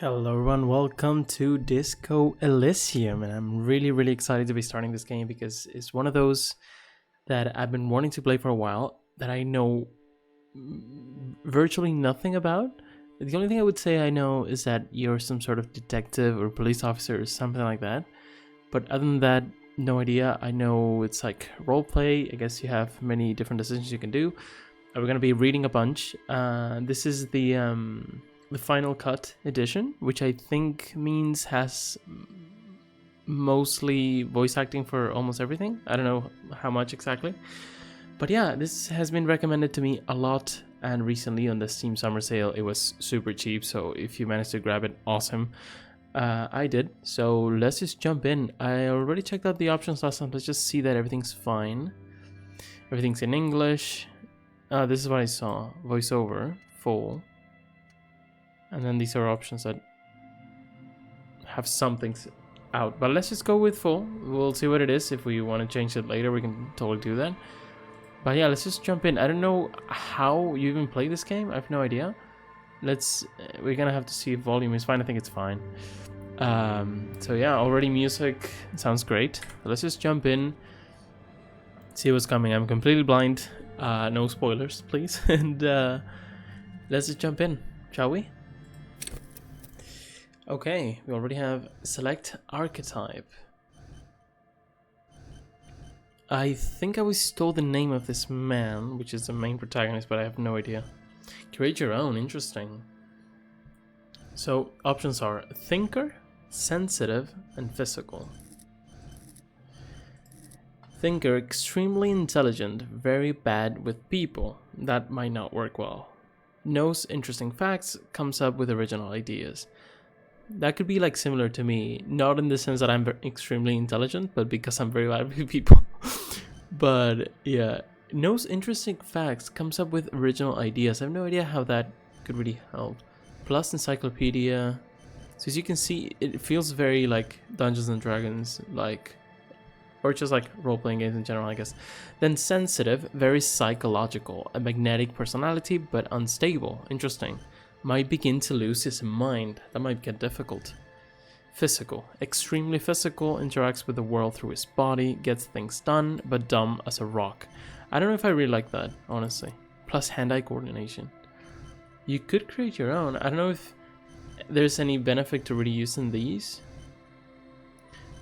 Hello everyone, welcome to Disco Elysium, and I'm really excited to be starting this game because it's one of those that I've been wanting to play for a while that I know virtually nothing about. The only thing I would say I know is that you're some sort of detective or police officer or something like that, but other than that, no idea. I know it's like roleplay. I guess you have many different decisions you can do. We're going to be reading a bunch. This is the Final Cut edition, which I think means has mostly voice acting for almost everything. I don't know how much exactly. But yeah, this has been recommended to me a lot, and recently on the Steam Summer Sale it was super cheap, so if you managed to grab it, awesome. I did, so let's just jump in. I already checked out the options last time. Let's just see that everything's fine. Everything's in English. This is what I saw. Voiceover, full. And then these are options that have some things out. But let's just go with full. We'll see what it is. If we want to change it later, we can totally do that. But yeah, let's just jump in. I don't know how you even play this game. I have no idea. We're gonna have to see if volume is fine. I think it's fine. So yeah, already music sounds great. Let's just jump in, see what's coming. I'm completely blind. No spoilers, please. And let's just jump in, shall we? Okay, we already have select archetype. I think I always stole the name of this man, which is the main protagonist, but I have no idea. Create your own, interesting. So, options are thinker, sensitive, and physical. Thinker, extremely intelligent, very bad with people. That might not work well. Knows interesting facts, comes up with original ideas. That could be like similar to me, not in the sense that I'm extremely intelligent, but because I'm very bad with people. But yeah, knows interesting facts, comes up with original ideas. I have no idea how that could really help. Plus encyclopedia. So as you can see, it feels very like Dungeons and Dragons, like, or just like role-playing games in general, I guess. Then sensitive, very psychological, a magnetic personality, but unstable. Interesting. Might begin to lose his mind. That might get difficult. Physical. Extremely physical, interacts with the world through his body, gets things done, but dumb as a rock. I don't know if I really like that, honestly. Plus hand-eye coordination. You could create your own. I don't know if there's any benefit to really using these.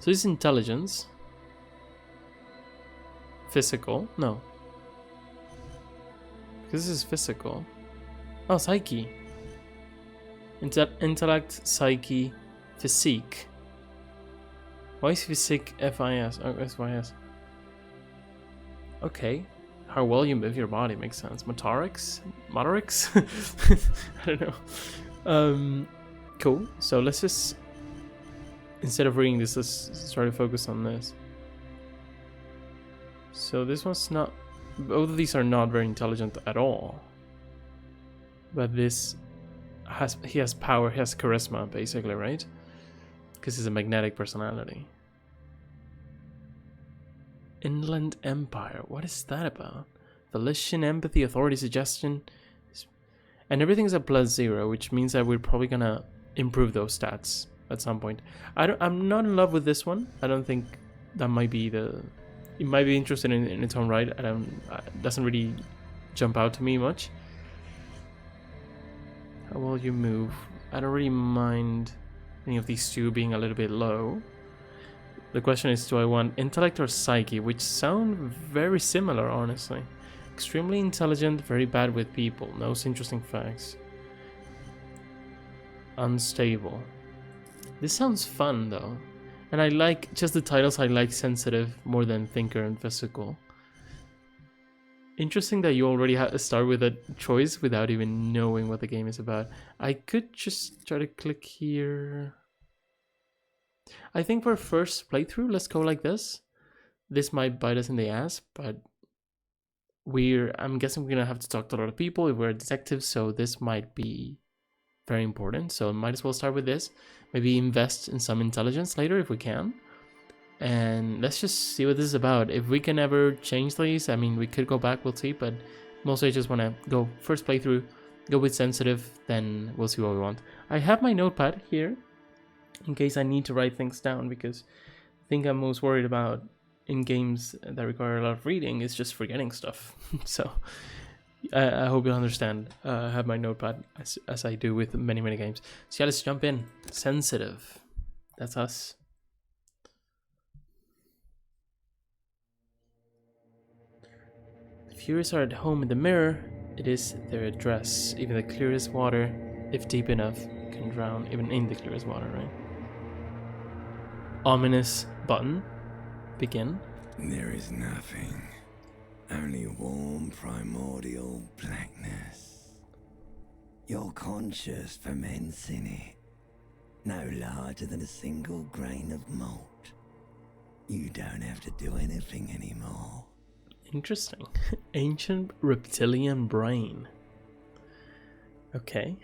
So this is intelligence. Physical. No. Because this is physical. Oh, psyche. Intellect, psyche, physique. Why is physique F-I-S? Oh, S-Y-S. Okay. How well you move your body makes sense. Motorics? Motorics? I don't know. Cool. So let's just, instead of reading this, let's try to focus on this. So this one's not, both of these are not very intelligent at all. But this he has power, he has charisma, basically, right? Because he's a magnetic personality. Inland Empire, what is that about? Volition, empathy, authority, suggestion, and everything's at +0, which means that we're probably gonna improve those stats at some point. I'm not in love with this one. I don't think that might be it might be interesting in its own right. It doesn't really jump out to me much. How well you move. I don't really mind any of these two being a little bit low. The question is, do I want intellect or psyche, which sound very similar, honestly. Extremely intelligent, very bad with people, knows interesting facts. Unstable. This sounds fun though. And I like, just the titles, I like sensitive more than thinker and physical. Interesting that you already start with a choice without even knowing what the game is about. I could just try to click here. I think for first playthrough, let's go like this. This might bite us in the ass, but I'm guessing we're gonna have to talk to a lot of people if we're detectives, so this might be very important. So might as well start with this. Maybe invest in some intelligence later if we can. And let's just see what this is about. If we can ever change these, I mean, we could go back, we'll see, but mostly I just want to go first playthrough, go with sensitive, then we'll see what we want. I have my notepad here in case I need to write things down, because the thing I'm most worried about in games that require a lot of reading is just forgetting stuff. So I hope you'll understand. I have my notepad as I do with many games. So yeah, let's jump in. Sensitive. That's us. The Furies are at home in the mirror. It is their address. Even the clearest water, if deep enough, can drown even in the clearest water, right? Ominous button. Begin. There is nothing. Only warm primordial blackness. Your conscious ferments in it. No larger than a single grain of malt. You don't have to do anything anymore. Interesting. Ancient reptilian brain. Okay.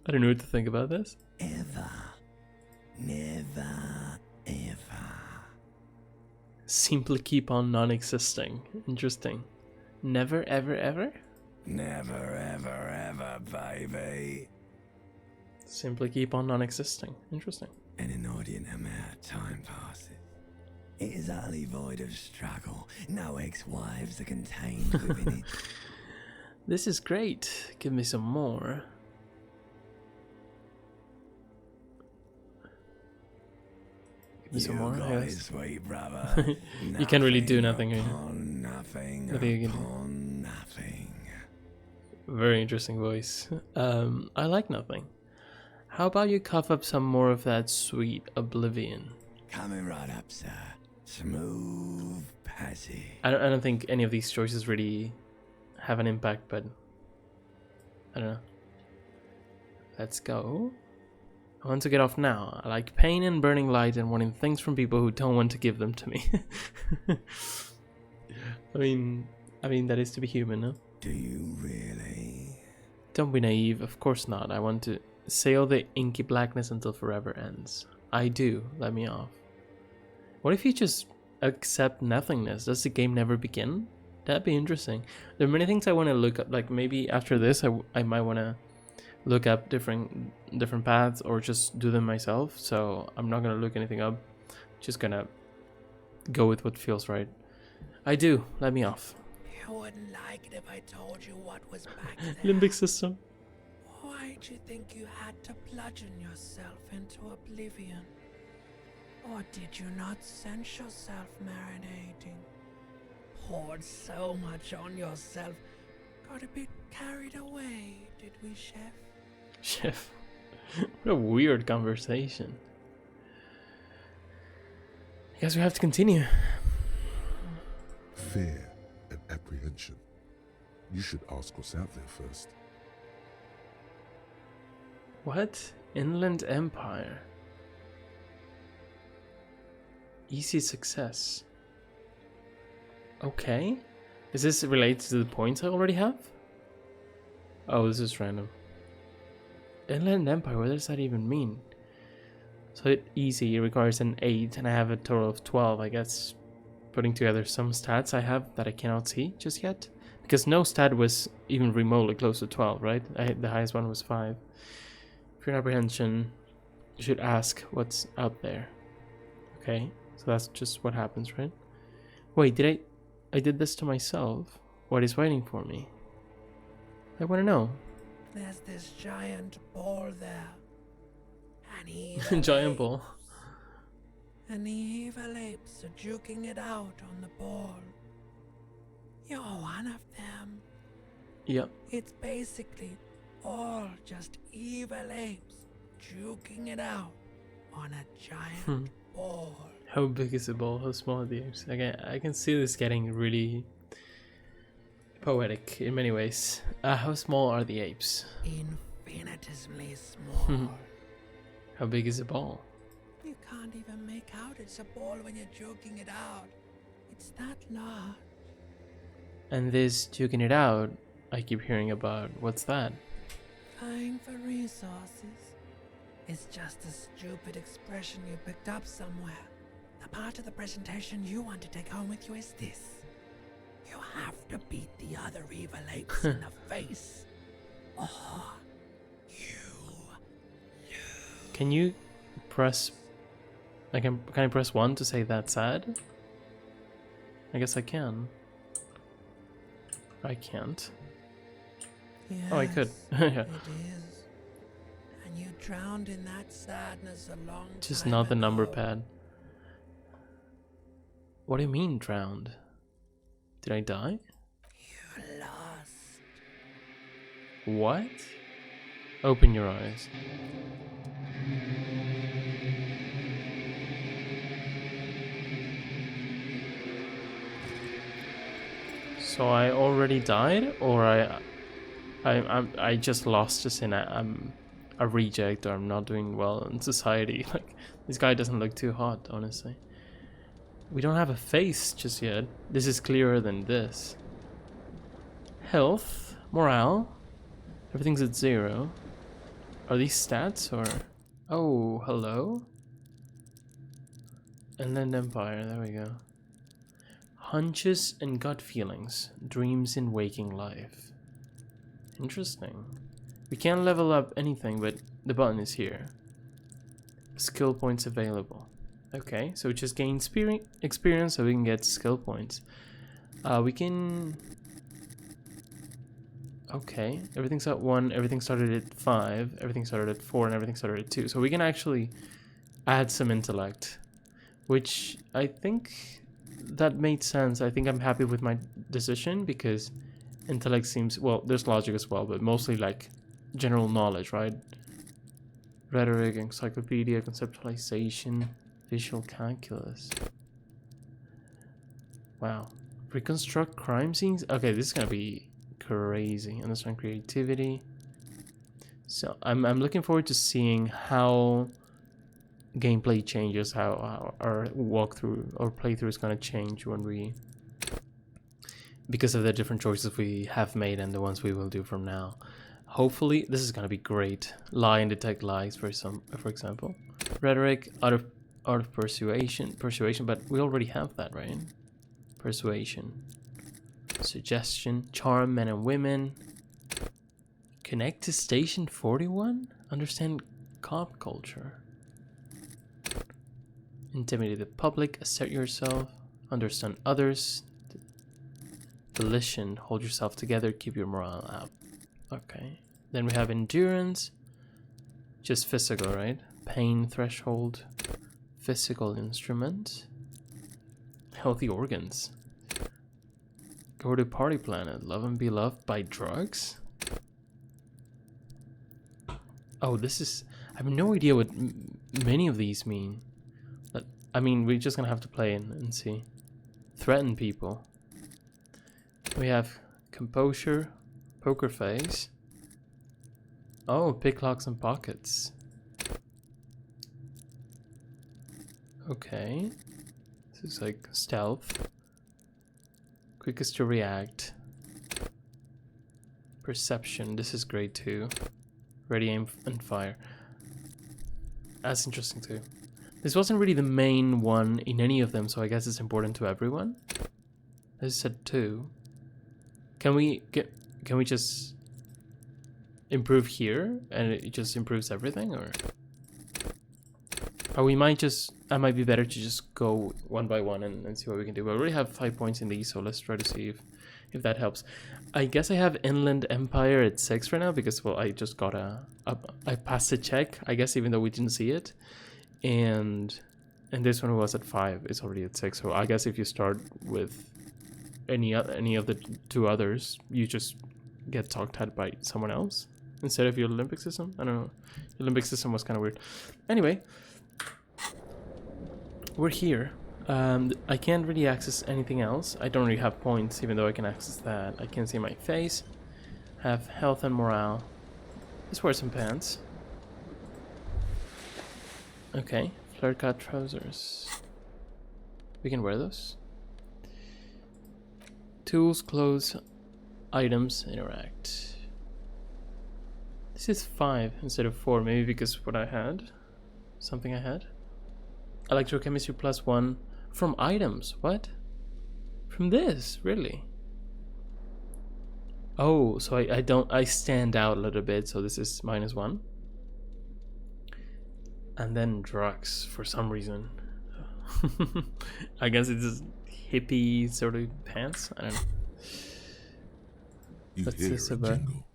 I don't know what to think about this. Ever. Never, ever. Simply keep on non-existing. Interesting. Never, ever, ever? Never, ever, ever, baby. Simply keep on non-existing. Interesting. An inordinate amount of time passes. It is utterly void of struggle. No ex-wives are contained within it. This is great. Give me some more. Give me some more. Yes. Sweet brother. You can't really do nothing here. Nothing Nothing you can do. upon nothing. Very interesting voice. I like nothing. How about you cough up some more of that sweet oblivion? Coming right up, sir. Smooth passage. I don't think any of these choices really have an impact, but I don't know. Let's go. I want to get off now. I like pain and burning light and wanting things from people who don't want to give them to me. I mean that is to be human, no? Do you really? Don't be naive. Of course not. I want to sail the inky blackness until forever ends. I do. Let me off. What if you just accept nothingness? Does the game never begin? That'd be interesting. There are many things I want to look up. Like maybe after this, I might want to look up different paths or just do them myself. So I'm not gonna look anything up. Just gonna go with what feels right. I do. Let me off. You wouldn't like it if I told you what was back there. Limbic system. Why'd you think you had to bludgeon yourself into oblivion? Or did you not sense yourself marinating? Poured so much on yourself. Got a bit carried away, did we, Chef? Chef. What a weird conversation. I guess we have to continue. Fear and apprehension. You should ask what's out there first. What? Inland Empire. Easy success. Okay. Is this related to the points I already have? Oh, this is random. Inland Empire, what does that even mean? So easy requires an 8 and I have a total of 12, I guess. Putting together some stats I have that I cannot see just yet. Because no stat was even remotely close to 12, right? The highest one was 5. If you're in apprehension, you should ask what's out there. Okay, so that's just what happens, right? Wait, I did this to myself? What is waiting for me? I want to know. There's this giant ball there. An evil Giant ape. ball. And the evil apes are juking it out on the ball. You're one of them. Yep. It's basically all just evil apes juking it out on a giant ball. How big is the ball? How small are the apes? I can see this getting really poetic in many ways. How small are the apes? Infinitesimally small. How big is the ball? You can't even make out it's a ball when you're joking it out. It's that large. And this juking it out, I keep hearing about. What's that? Vying for resources. It's just a stupid expression you picked up somewhere. The part of the presentation you want to take home with you is this. You have to beat the other evil apes in the face. Can you press... can I press 1 to say that's sad? I guess I can. I can't. Yes, Oh, I could. Yeah. it is. And you drowned in that sadness a long Just time not the number ago. pad. What do you mean drowned? Did I die? You lost. What? Open your eyes. So I already died, or I just lost this and I'm a reject, or I'm not doing well in society. Like, this guy doesn't look too hot, honestly. We don't have a face just yet. This is clearer than this. Health, morale, everything's at 0. Are these stats or... Oh, hello? Inland Empire, there we go. Hunches and gut feelings, dreams in waking life. Interesting. We can't level up anything, but the button is here. Skill points available. Okay, so we just gain experience so we can get skill points. We can... Okay, everything's at 1, everything started at 5, everything started at 4, and everything started at 2. So we can actually add some intellect, which I think that made sense. I think I'm happy with my decision because intellect seems... Well, there's logic as well, but mostly like general knowledge, right? Rhetoric, encyclopedia, conceptualization, visual calculus. Wow. Reconstruct crime scenes? Okay, this is gonna be crazy. Understand creativity. So I'm looking forward to seeing how gameplay changes, how our walkthrough or playthrough is gonna change when we... because of the different choices we have made and the ones we will do from now. Hopefully, this is gonna be great. Lie and detect lies, for example. Rhetoric, art of persuasion, but we already have that, right? Persuasion, suggestion, charm men and women. Connect to station 41. Understand cop culture. Intimidate the public. Assert yourself. Understand others. Volition. Hold yourself together. Keep your morale up. Okay. Then we have endurance. Just physical, right? Pain threshold. Physical instrument. Healthy organs. Go to party planet. Love and be loved by drugs. Oh, this is... I have no idea what many of these mean. But, I mean, we're just gonna have to play and see. Threaten people. We have composure. Poker face. Oh, pick locks and pockets. Okay. This is like stealth. Quickest to react. Perception. This is great too. Ready, aim, and fire. That's interesting too. This wasn't really the main one in any of them, so I guess it's important to everyone. This said 2. Can we just improve here and it just improves everything, or we might just... I might be better to just go one by one and see what we can do. We already have 5 points in these, so let's try to see if that helps. I guess I have Inland Empire at 6 right now because, well, I just got I passed a check, I guess, even though we didn't see it. And this one was at 5. It's already at 6. So I guess if you start with any of the 2 others, you just get talked at by someone else instead of your Olympic system. I don't know. The Olympic system was kind of weird. Anyway, we're here. I can't really access anything else. I don't really have points, even though I can access that. I can see my face. Have health and morale. Let's wear some pants. Okay, flare cut trousers. We can wear those. Tools, clothes, items, interact. This is 5 instead of 4, maybe because what I had. Something I had. Electrochemistry +1 from items. What? From this? Really? Oh, so I don't, I stand out a little bit, so this is -1. And then drugs for some reason. I guess it's just hippie sort of pants. I don't know. You What's hear this a about? jingle.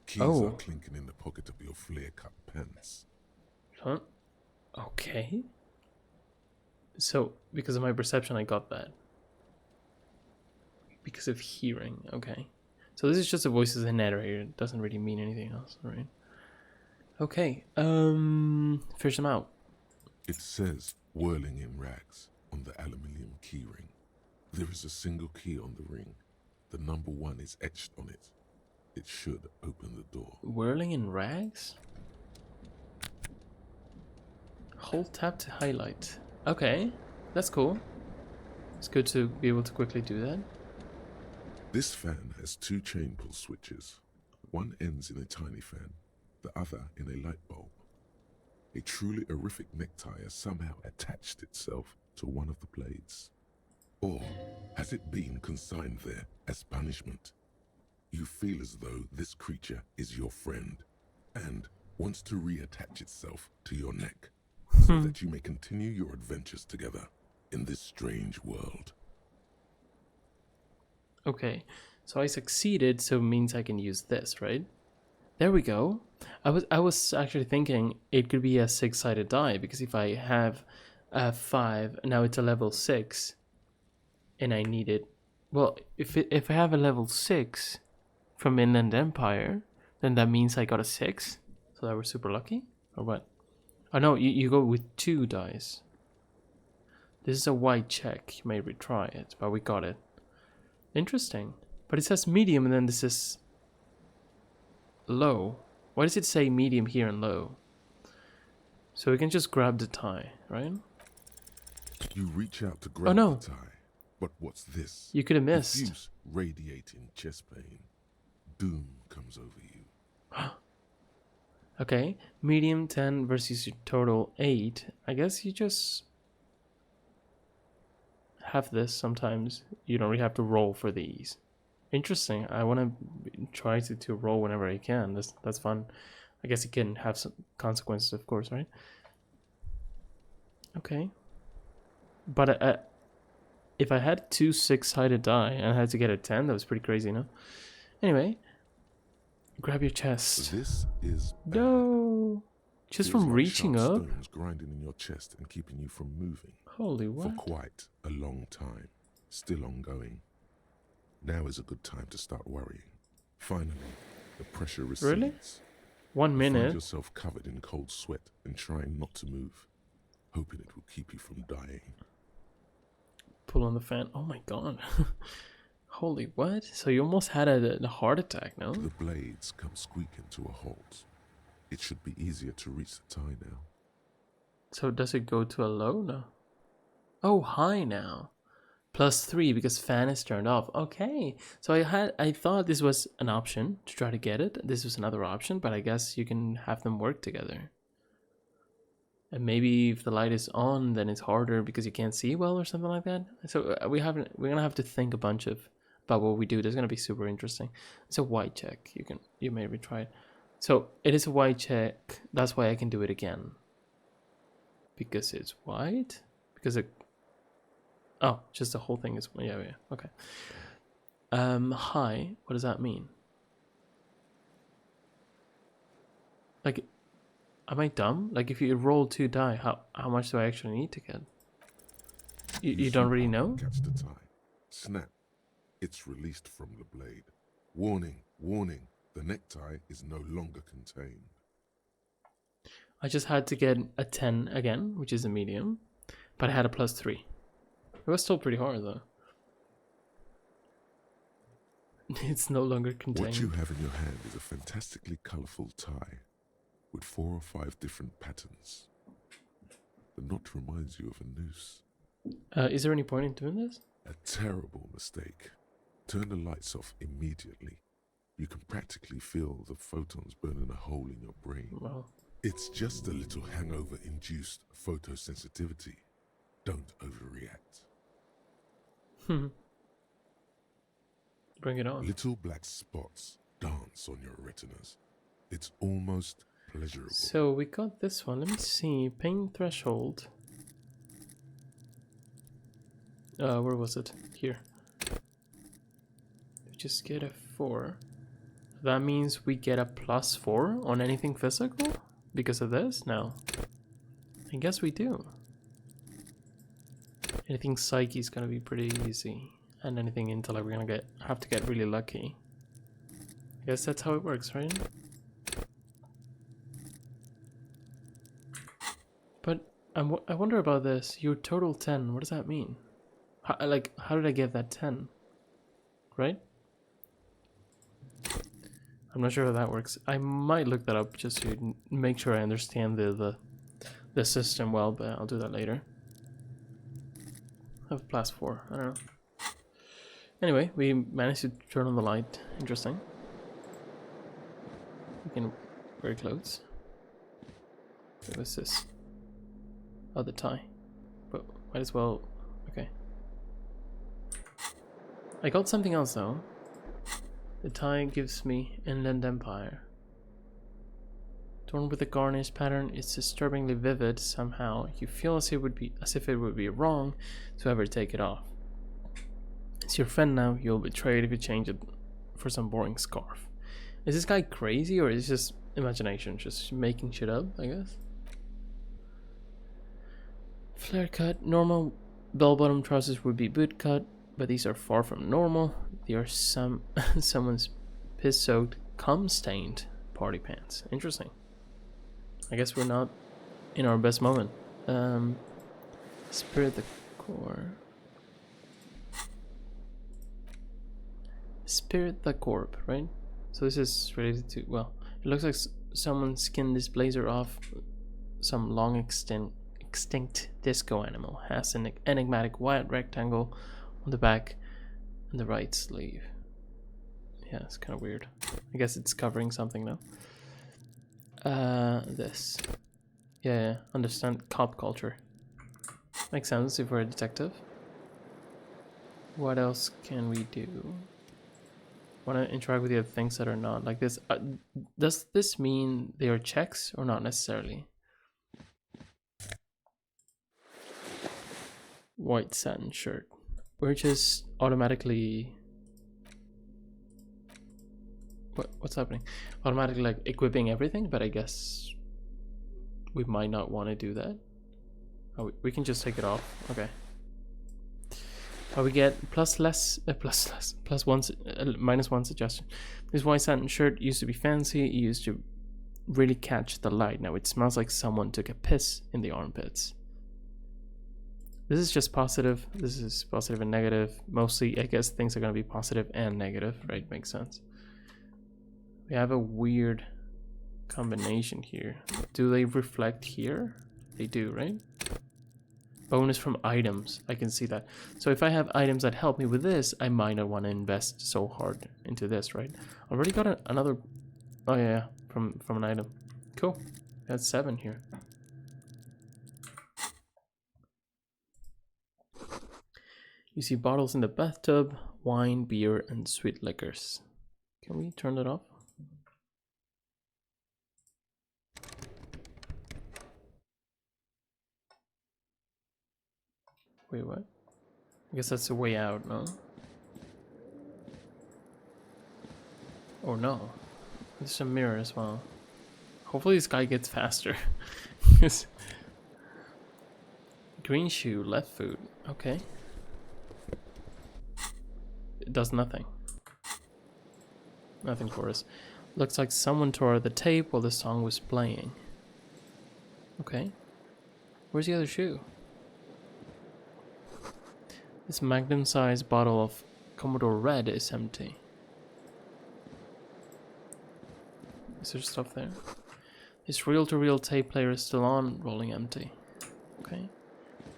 Keys are Oh, clinking in the pocket of your flare-cut pants. huh? Okay. So, because of my perception, I got that. Because of hearing, okay. So this is just the voices of the narrator. It doesn't really mean anything else, right? Okay, fish them out. It says whirling in rags on the aluminium keyring. There is a single key on the ring. The number 1 is etched on it. It should open the door. Whirling in rags? Hold tab to highlight. Okay, that's cool. It's good to be able to quickly do that. This fan has 2 chain pull switches. One ends in a tiny fan, the other in a light bulb. A truly horrific necktie has somehow attached itself to one of the blades. Or has it been consigned there as punishment? You feel as though this creature is your friend and wants to reattach itself to your neck so that you may continue your adventures together in this strange world. Okay, so I succeeded, so it means I can use this, right? There we go. I was actually thinking it could be a 6-sided die, because if I have a 5, now it's a level 6, and I need it. Well, if I have a level 6 from Inland Empire, then that means I got a 6. So that we're super lucky, or what? Oh no, you go with 2 dice. This is a white check. You may retry it, but we got it. Interesting. But it says medium, and then this is low. Why does it say medium here and low? So we can just grab the tie, right? You reach out to grab no. the tie, but what's this? You could have missed. Diffuse radiating chest pain. Doom comes over you. Okay, medium 10 versus your total 8. I guess you just have this sometimes. You don't really have to roll for these. Interesting. I want to try to roll whenever I can. That's fun. I guess it can have some consequences, of course, right? Okay. But if I had 2 6-sided die and I had to get a 10, that was pretty crazy, no? Anyway, grab your chest. This is bad. No, just Feels from like reaching sharp up. stones grinding in your chest and keeping you from moving Holy what? for quite a long time. Still ongoing. Now is a good time to start worrying. Finally, the pressure recedes. Really? 1 You minute. find yourself covered in cold sweat and trying not to move, hoping it will keep you from dying. Pull on the fan. Oh my god. Holy what? So you almost had a heart attack, no? The blades come squeaking to a halt. It should be easier to reach the tie now. So does it go to a low? No. Oh, high now. +3 because fan is turned off. Okay. So I thought this was an option to try to get it. This was another option, but I guess you can have them work together. And maybe if the light is on, then it's harder because you can't see well or something like that. So we're gonna have to think a bunch about what we do. That's gonna be super interesting. It's a white check. You may retry it. So it is a white check. That's why I can do it again. Because it's white. Because it. Oh, just the whole thing is yeah. Okay. High. What does that mean? Like. Am I dumb? Like if you roll 2 die, how much do I actually need to get? You don't really know? Catch the tie. Snap. It's released from the blade. Warning, warning. The necktie is no longer contained. I just had to get a 10 again, which is a medium, but I had a +3. It was still pretty hard though. It's no longer contained. What you have in your hand is a fantastically colorful tie with 4 or 5 different patterns. The knot reminds you of a noose. Is there any point in doing this? A terrible mistake. Turn the lights off immediately. You can practically feel the photons burning a hole in your brain. Well, It's just a little hangover-induced photosensitivity. Don't overreact. Bring it on. Little black spots dance on your retinas. It's almost pleasurable. So we got this one. Let me see. Pain threshold. Where was it? Here. We just get a 4. That means we get a +4 on anything physical? Because of this? No. I guess we do. Anything psyche is gonna be pretty easy. And anything intellect we're gonna have to get really lucky. I guess that's how it works, right? But I wonder about this. Your total 10, what does that mean? How did I get that 10? Right? I'm not sure how that works. I might look that up just to make sure I understand the system well, but I'll do that later. I have +4, I don't know. Anyway, we managed to turn on the light. Interesting. We can wear clothes. What's this? Oh, the tie. But might as well. Okay. I got something else though. The tie gives me Inland Empire. Torn with the garnish pattern, it's disturbingly vivid somehow. You feel as if it would be wrong to ever take it off. It's your friend now, you'll betray it if you change it for some boring scarf. Is this guy crazy or is it just imagination? Just making shit up, I guess? Flare cut. Normal bell-bottom trousers would be boot cut, but these are far from normal. They are someone's piss-soaked, cum-stained party pants. Interesting. I guess we're not in our best moment. Spirit the core. Spirit the corp, right? So this is related to, well, it looks like someone skinned this blazer off some long extinct disco animal. Has an enigmatic white rectangle on the back and the right sleeve. Yeah, it's kind of weird. I guess it's covering something now. This. Yeah, understand cop culture. Makes sense if we're a detective. What else can we do? Want to interact with the other things that are not like this. Does this mean they are checks or not necessarily? White satin shirt. We're just automatically... What's happening? Automatically like equipping everything, but I guess we might not want to do that. Oh, we can just take it off. Okay. We get -1 suggestion. This white satin shirt used to be fancy. It used to really catch the light. Now it smells like someone took a piss in the armpits. This is just positive. This is positive and negative. Mostly, I guess things are going to be positive and negative, right? Makes sense. We have a weird combination here. Do they reflect here? They do, right? Bonus from items. I can see that. So if I have items that help me with this, I might not want to invest so hard into this, right? Already got another... Oh yeah, from an item. Cool. That's 7 here. You see bottles in the bathtub, wine, beer, and sweet liquors. Can we turn that off? Wait, what? I guess that's the way out, no? Oh no. There's a mirror as well. Hopefully this guy gets faster. Green shoe, left foot. Okay. It does nothing. Nothing for us. Looks like someone tore the tape while the song was playing. Okay. Where's the other shoe? This magnum-sized bottle of Commodore Red is empty. Is there stuff there? This reel-to-reel tape player is still on, rolling empty. Okay.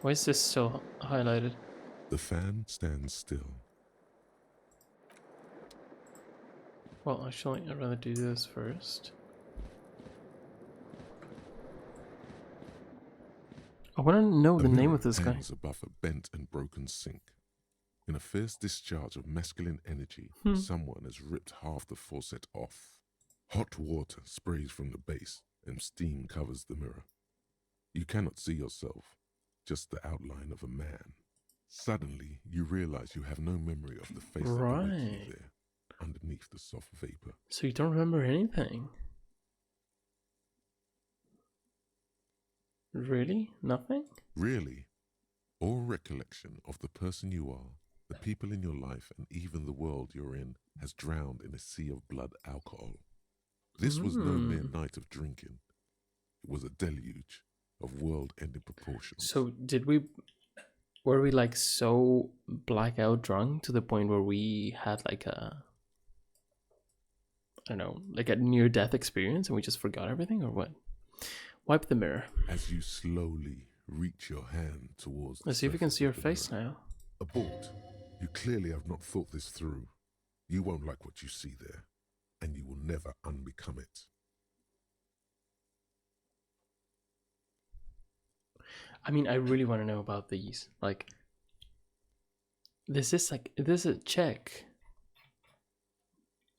Why is this still highlighted? The fan stands still. Well, actually, I'd rather do this first. I want to know the name of this guy. Hangs above a bent and broken sink. In a fierce discharge of masculine energy, someone has ripped half the faucet off. Hot water sprays from the base and steam covers the mirror. You cannot see yourself, just the outline of a man. Suddenly, you realize you have no memory of the face that awaits you Right. there, underneath the soft vapor. So you don't remember anything? Really? Nothing? Really, all recollection of the person you are, the people in your life, and even the world you're in has drowned in a sea of blood alcohol. This was no mere night of drinking. It was a deluge of world-ending proportions. So were we like so blackout drunk to the point where we had like a, I don't know, like a near-death experience and we just forgot everything, or what? Wipe the mirror. As you slowly reach your hand towards the Let's see if we can surface see your of the face mirror. now. Abort. You clearly have not thought this through. You won't like what you see there, and you will never unbecome it. I mean, I really want to know about these. Like, this is a check,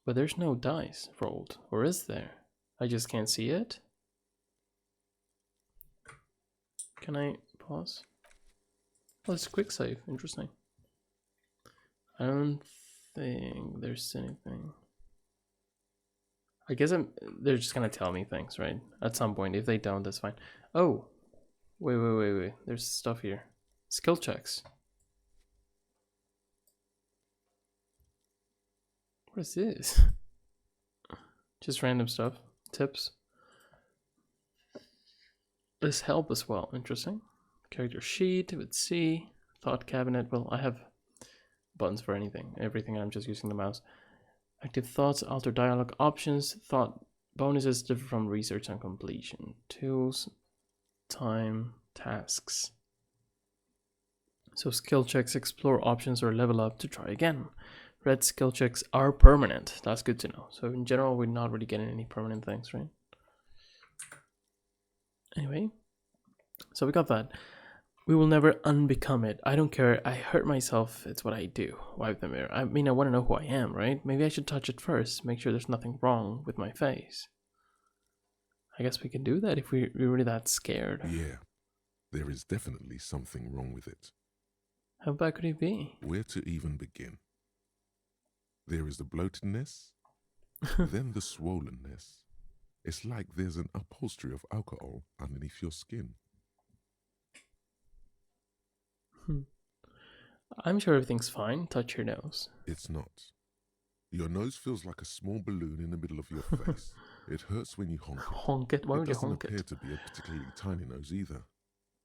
but there's no dice rolled, or is there? I just can't see it. Can I pause? Oh, it's a quick save. Interesting. I don't think there's anything. I guess they're just gonna tell me things, right? At some point. If they don't, that's fine. Oh, wait. There's stuff here. Skill checks. What is this? Just random stuff. Tips. This help as well. Interesting. Character sheet with C. Thought cabinet. Well, I have buttons for everything. I'm just using the mouse. Active thoughts, alter dialogue options, thought bonuses differ from research and completion. Tools, time, tasks. So skill checks explore options or level up to try again. Red skill checks are permanent. That's good to know. So in general, we're not really getting any permanent things, right? Anyway, so we got that. We will never unbecome it. I don't care. I hurt myself. It's what I do. Wipe the mirror. I mean, I want to know who I am, right? Maybe I should touch it first. Make sure there's nothing wrong with my face. I guess we can do that if we're really that scared. Yeah, there is definitely something wrong with it. How bad could it be? Where to even begin? There is the bloatedness, then the swollenness. It's like there's an upholstery of alcohol underneath your skin. I'm sure everything's fine. Touch your nose. It's not. Your nose feels like a small balloon in the middle of your face. It hurts when you honk it. Honk it? Why would you honk It doesn't appear it? to be a particularly tiny nose either.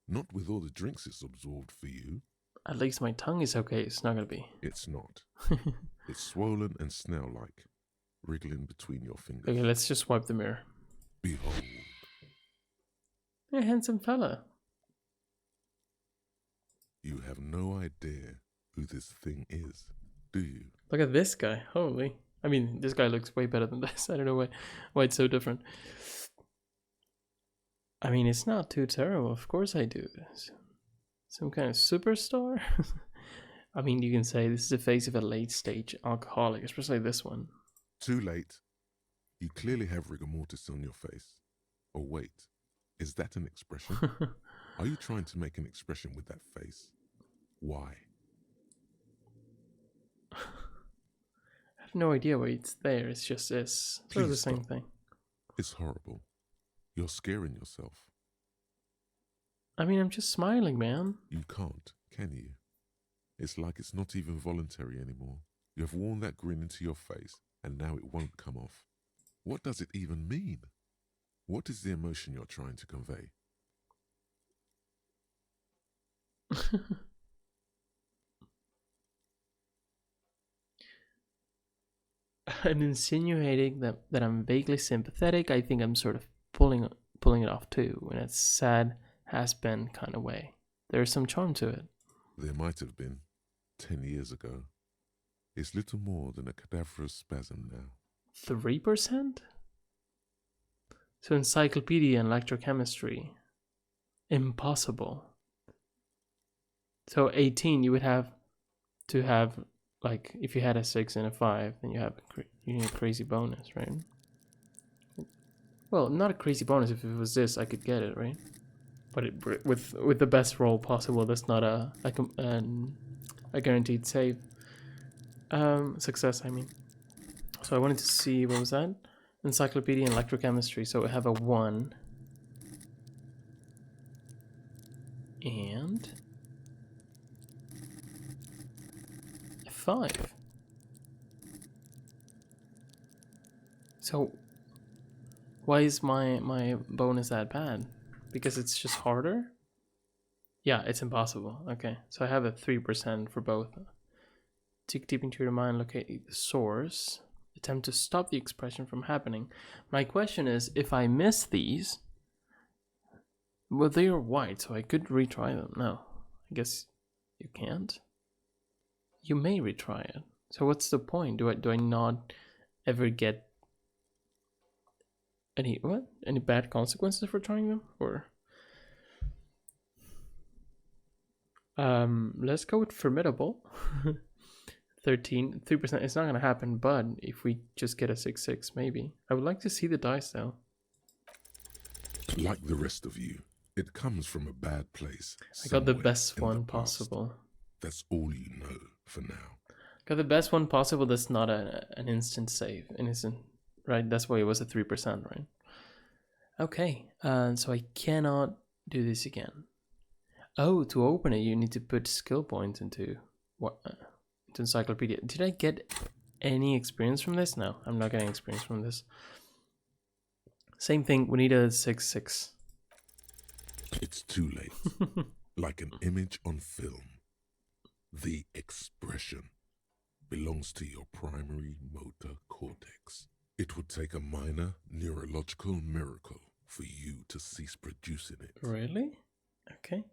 Not with all the drinks it's absorbed for you. At least my tongue is okay. It's not gonna be. It's not. It's swollen and snail-like, wriggling between your fingers. Okay, let's just wipe the mirror. Behold. You're a handsome fella. You have no idea who this thing is, do you? Look at this guy. Holy. I mean, this guy looks way better than this. I don't know why it's so different. I mean, it's not too terrible. Of course I do this. Some kind of superstar? I mean, you can say this is the face of a late-stage alcoholic, especially this one. Too late. You clearly have rigor mortis on your face. Oh, wait. Is that an expression? Are you trying to make an expression with that face? Why? I have no idea why it's there. It's just this. Sort of the Please same stop. thing. It's horrible. You're scaring yourself. I mean, I'm just smiling, man. You can't, can you? It's like it's not even voluntary anymore. You have worn that grin into your face, and now it won't come off. What does it even mean? What is the emotion you're trying to convey? I'm insinuating that I'm vaguely sympathetic. I think I'm sort of pulling it off too, in a sad, has-been kind of way. There's some charm to it. There might have been 10 years ago. It's little more than a cadaverous spasm now. 3%? So encyclopedia and electrochemistry. Impossible. So 18, you would have to have, like, if you had a 6 and a 5, then you need a crazy bonus, right? Well, not a crazy bonus. If it was this, I could get it, right? But with the best roll possible, that's not a guaranteed save. Success, I mean. So I wanted to see, what was that? Encyclopedia in electrochemistry. So I have a 1 and a 5. So why is my bonus that bad? Because it's just harder? Yeah, it's impossible. Okay, so I have a 3% for both. Dig deep into your mind, locate the source. Attempt to stop the expression from happening. My question is, if I miss these, well, they are white, so I could retry them. No, I guess you can't. You may retry it. So what's the point? Do I not ever get any bad consequences for trying them? Or let's go with formidable. 13, 3%. It's not gonna happen, but if we just get a 6/6, maybe. I would like to see the dice though. Like the rest of you, it comes from a bad place. I got the somewhere best in one the past. possible. That's all you know for now. Got the best one possible. That's not an instant save. Right? That's why it was a 3%, right? Okay. So I cannot do this again. Oh, to open it, you need to put skill points into what? Into encyclopedia. Did I get any experience from this? No, I'm not getting experience from this. Same thing. We need a 6/6. It's too late. Like an image on film. The expression belongs to your primary motor cortex. It would take a minor neurological miracle for you to cease producing it. Really? Okay.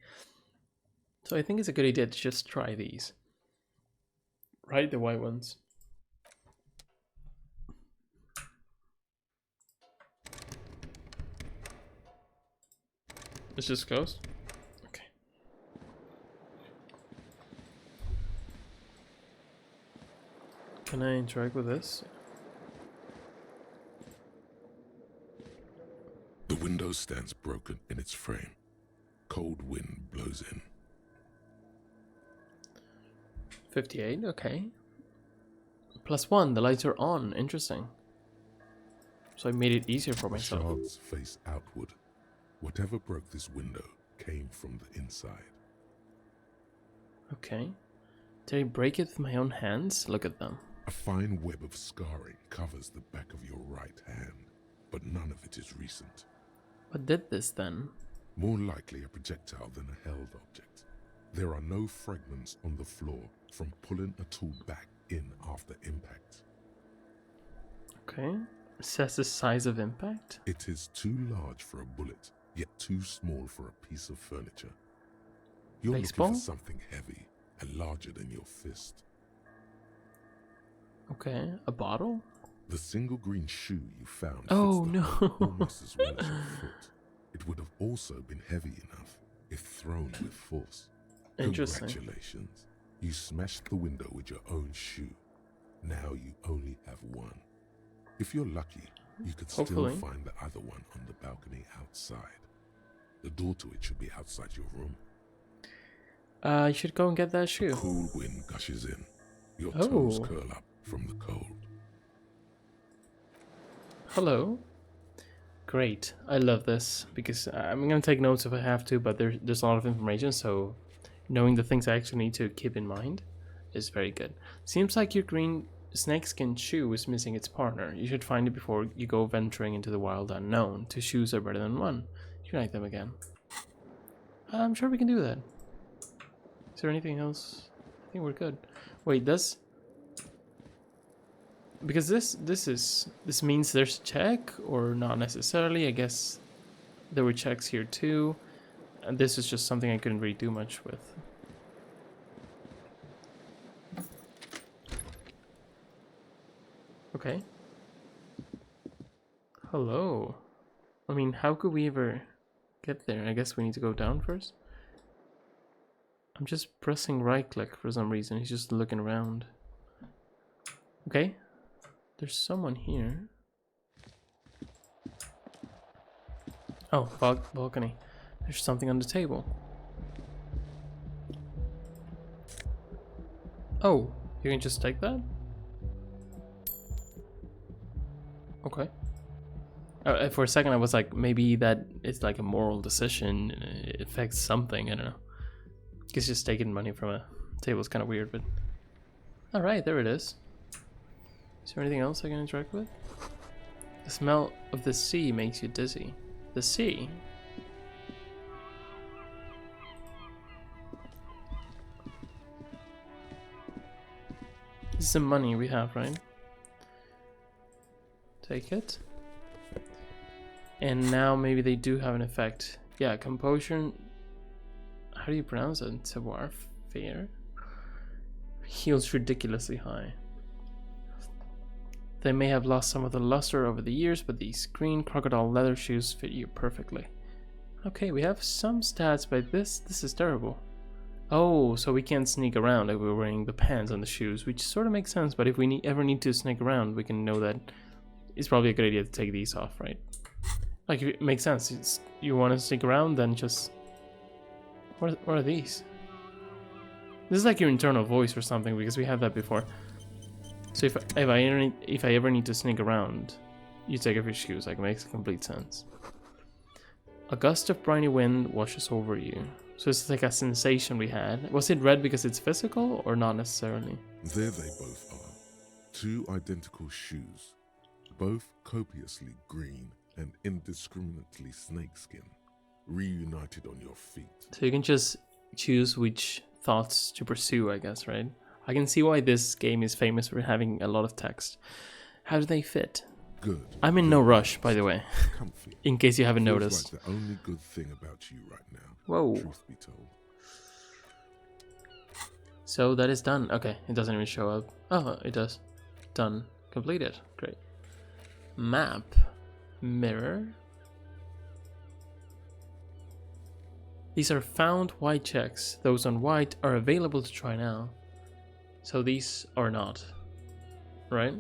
So I think it's a good idea to just try these. Right, the white ones. It's just closed? Okay. Can I interact with this? The window stands broken in its frame. Cold wind blows in. 58, okay. +1, the lights are on. Interesting. So I made it easier for The myself. shards face outward. Whatever broke this window came from the inside. Okay. Did I break it with my own hands? Look at them. A fine web of scarring covers the back of your right hand, but none of it is recent. What did this then? More likely a projectile than a held object. There are no fragments on the floor from pulling a tool back in after impact. Okay. It says the size of impact. It is too large for a bullet, yet too small for a piece of furniture. You're Baseball? looking for something heavy and larger than your fist. Okay. A bottle? The single green shoe you found Oh, fits the no. hole almost as well as your foot. It would have also been heavy enough if thrown with force. Interesting. Congratulations. You smashed the window with your own shoe. Now you only have one. If you're lucky, you could Hopefully. still find the other one on the balcony outside. The door to it should be outside your room. You should go and get that shoe. Cool wind gushes in. Your Oh. toes curl up from the cold. Hello. Great. I love this because I'm going to take notes if I have to, but there's a lot of information, so knowing the things I actually need to keep in mind is very good. Seems like your green snakeskin shoe is missing its partner. You should find it before you go venturing into the wild unknown. 2 shoes are better than 1. Unite them again. I'm sure we can do that. Is there anything else? I think we're good. Wait, because this means there's a check, or not necessarily. I guess there were checks here too, and this is just something I couldn't really do much with. Okay. Hello. I mean, how could we ever get there? I guess we need to go down first. I'm just pressing right click for some reason. He's just looking around. Okay. There's someone here. Oh, balcony. There's something on the table. Oh, you can just take that? Okay. For a second I was like, maybe that it's like a moral decision. It affects something, I don't know. Guess just taking money from a table is kind of weird, but... Alright, there it is. Is there anything else I can interact with? The smell of the sea makes you dizzy. The sea? This is the money we have, right? Take it. And now maybe they do have an effect. Yeah, composure. How do you pronounce it? Savoir faire? Heals ridiculously high. They may have lost some of the luster over the years, but these green crocodile leather shoes fit you perfectly. Okay, we have some stats, but this is terrible. Oh, so we can't sneak around like we're wearing the pants on the shoes, which sort of makes sense, but if we ever need to sneak around, we can know that it's probably a good idea to take these off, right? Like, it makes sense. You want to sneak around, then just... What are these? This is like your internal voice or something, because we had that before. So if I ever need to sneak around, you take off your shoes. Like, it makes complete sense. A gust of briny wind washes over you. So it's like a sensation we had. Was it red because it's physical, or not necessarily? There they both are. Two identical shoes, both copiously green and indiscriminately snakeskin, reunited on your feet. So you can just choose which thoughts to pursue, I guess, right? I can see why this game is famous for having a lot of text. How do they fit? Good. I'm in no rush, by the way. Comfy. In case you haven't Feels noticed. like the only good thing about you right now. Whoa. Truth be told. So that is done. Okay, it doesn't even show up. Oh, it does. Done. Completed. Great. Map. Mirror. These are found white checks. Those on white are available to try now. So these are not. Right?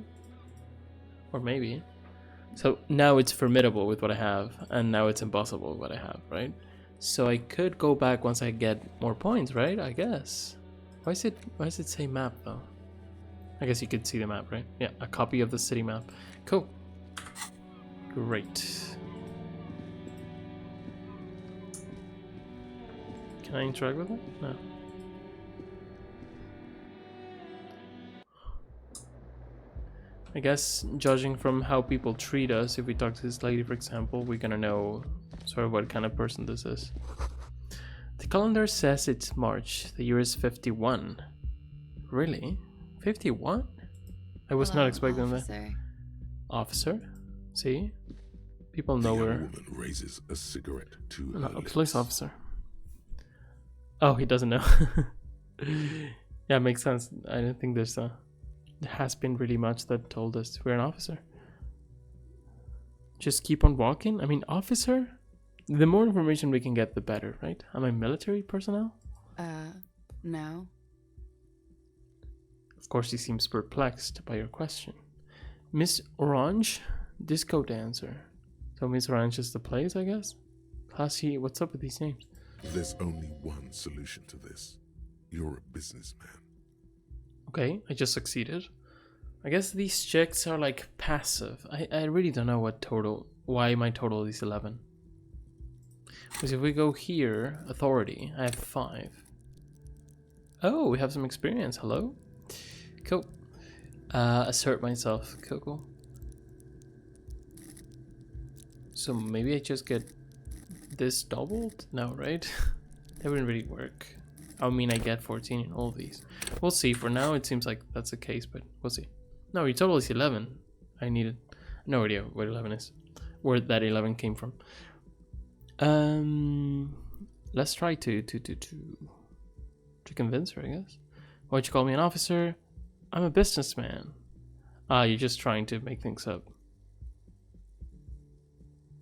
Or maybe. So now it's formidable with what I have, and now it's impossible with what I have, right? So I could go back once I get more points, right? I guess. Why does it say map though? I guess you could see the map, right? Yeah, a copy of the city map. Cool. Great. Can I interact with it? No. I guess judging from how people treat us, if we talk to this lady, for example, we're gonna know sort of what kind of person this is. The calendar says it's March. The year is 51. Really? 51? I was not expecting that. Officer? See? People know The young we're... woman raises a cigarette to No, her a lips. police officer. Oh, he doesn't know. Yeah, makes sense. I don't think there has been really much that told us we're an officer. Just keep on walking? I mean, officer? The more information we can get, the better, right? Am I military personnel? No. Of course, he seems perplexed by your question. Miss Orange? Disco dancer. So Miss Orange is the place, I guess? Classy, what's up with these names? There's only one solution to this. You're a businessman. Okay, I just succeeded. I guess these checks are like passive. I really don't know why my total is 11. Because if we go here, authority, I have 5. Oh, we have some experience. Hello? Cool. Assert myself. Cool. So maybe I just get this doubled? No, right? That wouldn't really work. I mean, I get 14 in all of these. We'll see. For now, it seems like that's the case, but we'll see. No, your total is 11. I needed no idea what 11 is. Where that 11 came from. Let's try to convince her, I guess. Why'd you call me an officer? I'm a businessman. Ah, you're just trying to make things up.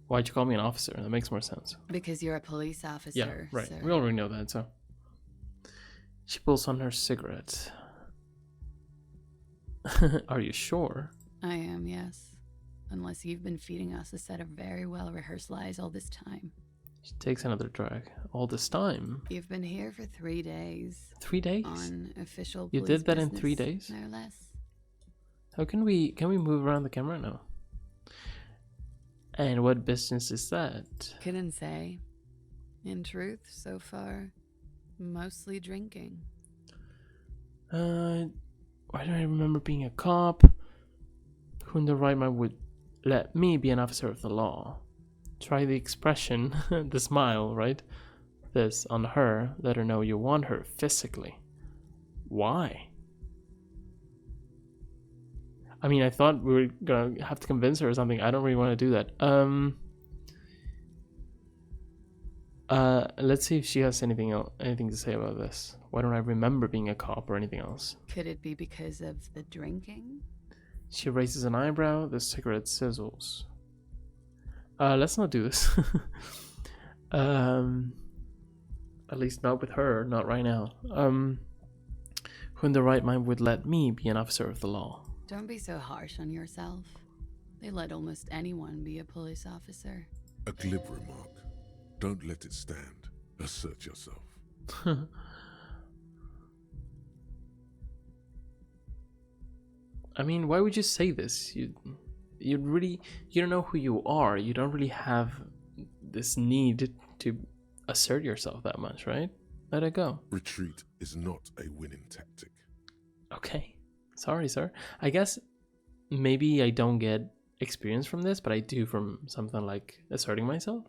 Why'd you call me an officer? That makes more sense. Because you're a police officer. Yeah, right. Sir. We already know that, so. She pulls on her cigarette. Are you sure? I am, yes. Unless you've been feeding us a set of very well rehearsed lies all this time. She takes another drag. All this time? You've been here for 3 days. 3 days? On official You police did that in business, 3 days? no less. How can we move around the camera now? And what business is that? Couldn't say. In truth, so far, mostly drinking. Why do I remember being a cop? Who in the right mind would let me be an officer of the law? Try the expression, the smile, right? This on her, let her know you want her physically. Why? I mean, I thought we were gonna have to convince her or something. I don't really want to do that. Let's see if she has anything to say about this. Why don't I remember being a cop or anything else? Could it be because of the drinking? She raises an eyebrow. The cigarette sizzles. Let's not do this. At least not with her. Not right now. Who in the right mind would let me be an officer of the law? Don't be so harsh on yourself. They let almost anyone be a police officer. A glib remark. Don't let it stand. Assert yourself. I mean, why would you say this? You don't know who you are. You don't really have this need to assert yourself that much, right? Let it go. Retreat is not a winning tactic. Okay. Sorry, sir. I guess maybe I don't get experience from this, but I do from something like asserting myself.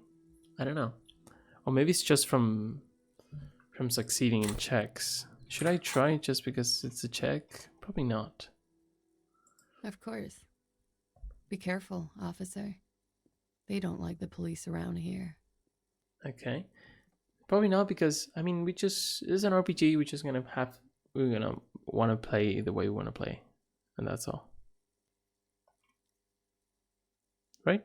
I don't know. Or maybe it's just from succeeding in checks. Should I try just because it's a check? Probably not. Of course. Be careful, officer. They don't like the police around here. Okay. Probably not because, I mean, it's an RPG. We're gonna want to play the way we want to play. And that's all. Right?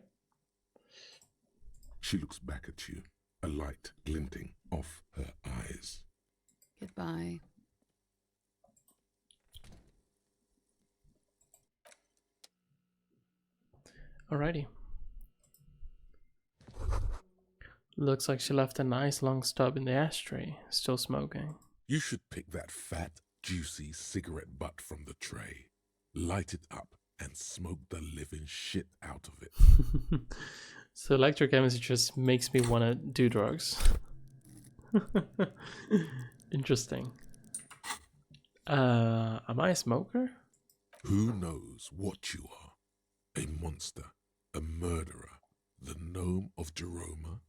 She looks back at you, a light glinting off her eyes. Goodbye. Alrighty. Looks like she left a nice long stub in the ashtray, still smoking. You should pick that fat, juicy cigarette butt from the tray, light it up, and smoke the living shit out of it. So electrochemistry just makes me want to do drugs. Interesting. Am I a smoker? Who knows what you are? A monster, a murderer, the gnome of Jeroma?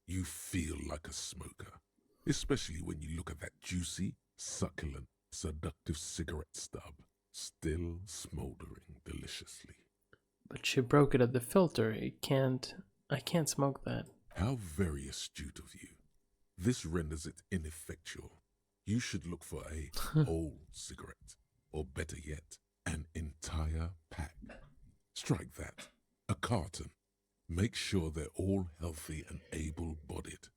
You feel like a smoker, especially when you look at that juicy, succulent, seductive cigarette stub, still smoldering deliciously. But she broke it at the filter. I can't smoke that. How very astute of you. This renders it ineffectual. You should look for a whole cigarette, or better yet, an entire pack. Strike that. A carton. Make sure they're all healthy and able-bodied.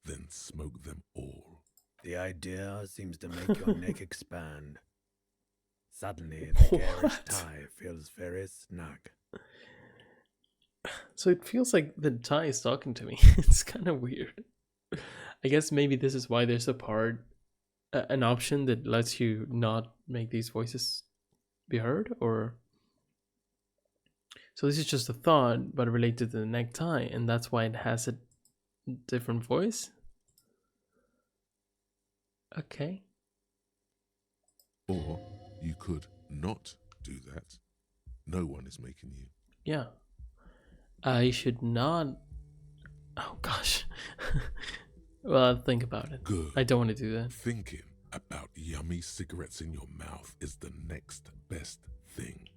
Then smoke them all. The idea seems to make your neck expand. Suddenly, the garish What? tie feels very snug. So it feels like the tie is talking to me. It's kind of weird. I guess maybe this is why there's an option that lets you not make these voices be heard, or so this is just a thought but related to the necktie, and that's why it has a different voice. Okay. Or you could not do that. No one is making you. Yeah. I should not. Oh gosh. Well, I'll think about it. Good. I don't want to do that. Thinking about yummy cigarettes in your mouth is the next best thing.